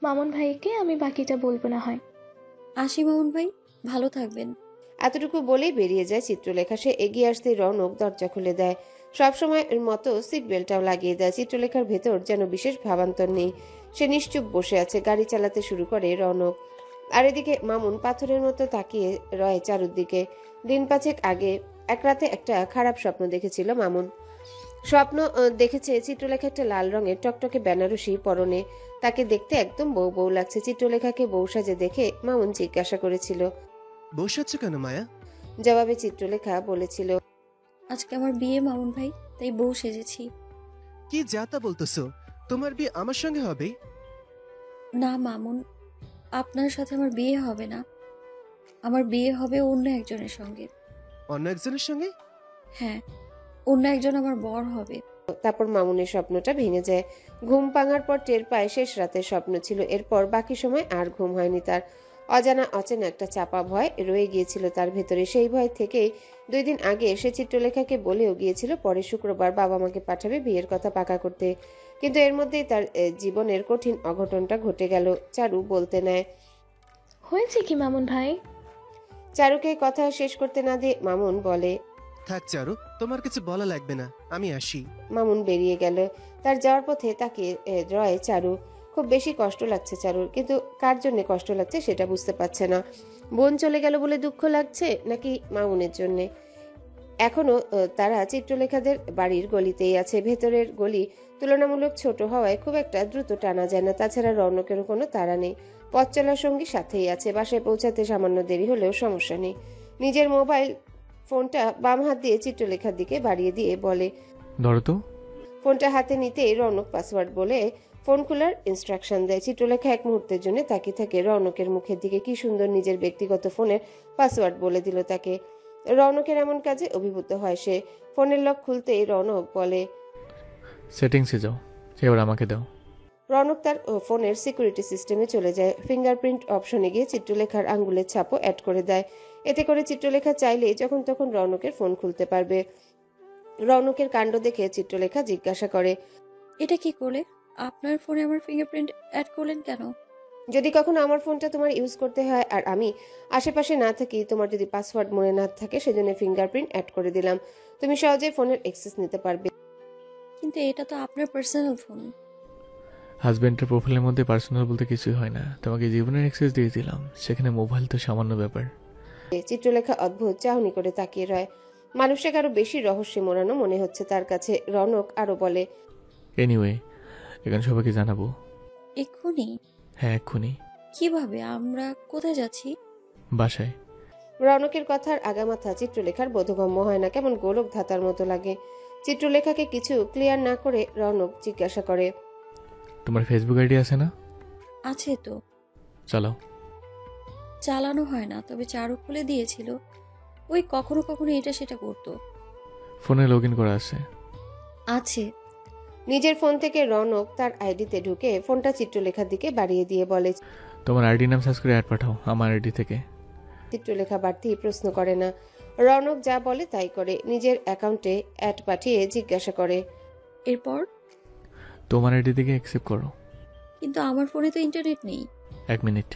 মামুন ভাইকে আমি বাকিটা বলবো না হয়। আসি মামুন ভাই, ভালো থাকবেন। এতটুকু বলেই বেরিয়ে যায় চিত্রলেখা। সে এগিয়ে আসতে রৌনক দরজা খুলে দেয়। সবসময়ের মতো সিট বেল্টটাও লাগিয়ে দেয়। চিত্রলেখার ভেতর যেন বিশেষ ভাবান্তর নেই। সে নিশ্চুপ বসে আছে। গাড়ি চালাতে শুরু করে রৌনক। আর এদিকে মামুন পাথরের মতো তাকিয়ে রয় চারুর দিকে। দিন 5 আগে এক রাতে একটা খারাপ স্বপ্ন দেখেছিল মামুন। স্বপ্ন দেখেছে চিত্রলেখা একটা লাল রঙের টকটকে বেনারসি পরনে। তাকে দেখতে একদম বউ বউ লাগছে। চিত্রলেখাকে বউ সাজে দেখে মামুন জিজ্ঞাসা করেছিল, বসাচ্ছ কেন মায়া? জবাবে চিত্রলেখা বলেছিল, আজকে আমার বিয়ে মামুন ভাই, তাই বউ সেজেছি। কি যাতা বলতেছ? তোমার বিয়ে আমার সঙ্গে হবে? না মামুন, আপনার সাথে আমার বিয়ে হবে না, আমার বিয়ে হবে অন্য একজনের সঙ্গে। অন্য একজনের সঙ্গে? হ্যাঁ, অন্য একজন আমার বর হবে। তারপর মামুনের স্বপ্নটা ভেঙে যায়। ঘুম ভাঙার পর টের পায় শেষ রাতের স্বপ্ন ছিল। এরপর বাকি সময় আর ঘুম হয়নি তার। অজানা অচেনা একটা চাপা ভয় রয়ে গিয়েছিল তার ভেতরে। সেই ভয় থেকেই 2 দিন আগে সে চিত্রলেখাকে বলেও গিয়েছিল পরে শুক্রবার বাবা মাকে পাঠাবে বিয়ের কথা পাকা করতে। কিন্তু এর মধ্যেই তার জীবনের কঠিন অঘটনটা ঘটে গেল। চারু বলতে নেয়, হয়েছে কি মামুন ভাই? চারুকে কথা শেষ করতে না দিয়ে মামুন বলে, থাক চারু, তোমার কিছু বলা লাগবে না, আমি আসি। মামুন বেরিয়ে গেল। তার যাওয়ার পথে তাকে রয় চারু। খুব বেশি কষ্ট লাগছে চারুর, কিন্তু কার জন্য কষ্ট লাগছে সেটা বুঝতে পারছে না। বোন চলে গেল বলে দুঃখ লাগছে নাকি মামুনের জন্য। এখনো তারা চিত্রলেখাদের বাড়ির গলিতেই আছে। ভেতরের গলি তুলনামূলক ছোট হওয়ায় খুব একটা দ্রুত টানা যায় না। তাছাড়া রৌনকেরও কোনো তাড়া নেই। পথ চলার সঙ্গী সাথেই আছে। বাসায় পৌঁছাতে সামান্য দেরি হলেও সমস্যা নেই। নিজের মোবাইল ফোনটা বাম হাত দিয়ে চিত্রলেখার দিকে বাড়িয়ে দিয়ে বলে, ধরো তো। ফোনটা হাতে নিতেই রৌনক পাসওয়ার্ড বলে ফোন খোলার ইনস্ট্রাকশন দেয়। চিত্রলেখা এক মুহূর্তের জন্য তাকিয়ে থাকে রৌনকের মুখের দিকে। কি সুন্দর নিজের ব্যক্তিগত ফোনের পাসওয়ার্ড বলে দিল তাকে। রৌনকের এমন কাজে অভিভূত হয় সে। ফোনের লক খুলতেই রৌনক বলে, সেটিংসে যাও, এবার আমাকে দাও। রৌনক তার ফোনের সিকিউরিটি সিস্টেমে চলে যায়। ফিঙ্গারপ্রিন্ট অপশনে গিয়ে চিত্রলেখার আঙ্গুলের ছাপও অ্যাড করে দেয়। এতে করে চিত্রলেখা চাইলেই যখন তখন রৌনকের ফোন খুলতে পারবে। রৌনকের কাণ্ড দেখে চিত্রলেখা জিজ্ঞাসা করে, এটা কি করলে? আপনার ফোনে আমার ফিঙ্গারপ্রিন্ট অ্যাড করলেন কেন? যদি কখনো আমার ফোনটা তোমার ইউজ করতে হয় আর আমি আশেপাশে না থাকি, তোমার যদি পাসওয়ার্ড মনে না থাকে, সেজন্য ফিঙ্গারপ্রিন্ট অ্যাড করে দিলাম। তুমি সহজে ফোনের অ্যাক্সেস নিতে পারবে। কিন্তু এটা তো আপনার পার্সোনাল ফোন। হাজব্যান্ডের প্রোফাইলের মধ্যে পার্সোনাল বলতে কিছুই হয় না। তোমাকে জীবনের অ্যাক্সেস দিয়ে দিলাম, সেখানে মোবাইল তো সামান্য ব্যাপার। চিত্রলেখা অদ্ভুত চাহনি করে তাকিয়ে রয়। মানুষটাকে আরো বেশি রহস্যে মোড়ানো মনে হচ্ছে তার কাছে। রৌনক আরো বলে, এনিওয়ে, এখানে সবাইকে জানাবো। এক্ষুনি? হ্যাঁ, এক্ষুনি। কিভাবে? আমরা কোথায় যাচ্ছি? বাসায়। রৌনকের কথার আগামাথা চিত্রলেখার বোধগম্য হয় না। কেমন গোলক ধাতার মতো লাগে। চিত্রলেখাকে কিছু ক্লিয়ার না করে রৌনক জিজ্ঞাসা করে, তোমার ফেসবুক আইডি আছে না? আছে তো। চালাও। চালানো হয় না, তবে চারু খুলে দিয়েছিল। ওই কখনো কখনো এটা সেটা করতো। ফোনে লগ ইন করা আছে? আছে। নিজের ফোন থেকে রৌনক তার আইডিতে ঢুকে ফোনটা চিত্রলেখার দিকে বাড়িয়ে দিয়ে বলে, তোমার আইডি নাম সার্চ করে অ্যাড পাঠাও আমার আইডি থেকে। চিত্রলেখা বাড়তি প্রশ্ন করে না। রৌনক যা বলে তাই করে। নিজের অ্যাকাউন্টে অ্যাড পাঠিয়ে জিজ্ঞাসা করে, এরপর? তোমার আইডি থেকে অ্যাকসেপ্ট করো। কিন্তু আমার ফোনে তো ইন্টারনেট নেই। 1 মিনিট।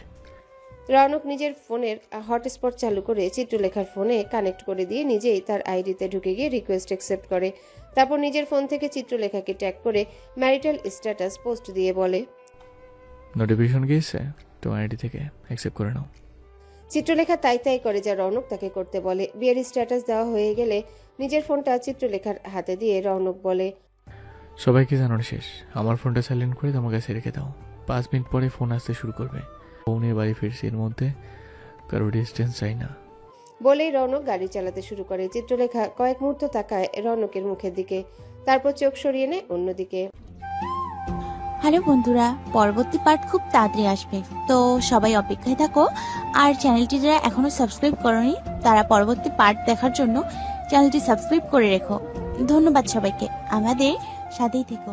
রৌনক নিজের ফোনের হটস্পট চালু করে চিত্রলেখার ফোনে কানেক্ট করে দিয়ে নিজেই তার আইডিতে ঢুকে গিয়ে রিকোয়েস্ট অ্যাকসেপ্ট করে। তারপর নিজের ফোন থেকে চিত্রলেখাকে ট্যাগ করে ম্যারিটাল স্ট্যাটাস পোস্ট দিয়ে বলে, নোটিফিকেশন গিয়েছে তোমার আইডি থেকে, অ্যাকসেপ্ট করে নাও। চিত্রলেখা তাই তাই করে যা রৌনক তাকে করতে বলে। বিয়ের স্ট্যাটাস দেওয়া হয়ে গেলে নিজের ফোনটা চিত্রলেখার হাতে দিয়ে রৌনক বলে, সবাইকে জানানো শেষ, আমার ফোনটা সাইলেন্ট করে তোমার কাছে রেখে দাও। 5 মিনিট পরে ফোন আসতে শুরু করবে। ফোনে বাড়ি ফিরছি, এর মধ্যে কারো ডিস্টেন্স চাই না। বলেই রৌনক গাড়ি চালাতে শুরু করে। চিত্রলেখা কয়েক মুহূর্ত তাকায় রৌনকের মুখের দিকে, তারপর চোখ সরিয়ে নেয় অন্যদিকে। হ্যালো বন্ধুরা, পরবর্তী পার্ট খুব তাড়াতাড়ি আসবে, তো সবাই অপেক্ষায় থাকো। আর চ্যানেলটি যারা এখনো সাবস্ক্রাইব করোনি তারা পরবর্তী পার্ট দেখার জন্য চ্যানেলটি সাবস্ক্রাইব করে রেখো। ধন্যবাদ সবাইকে, আমাদের সাথেই থেকো।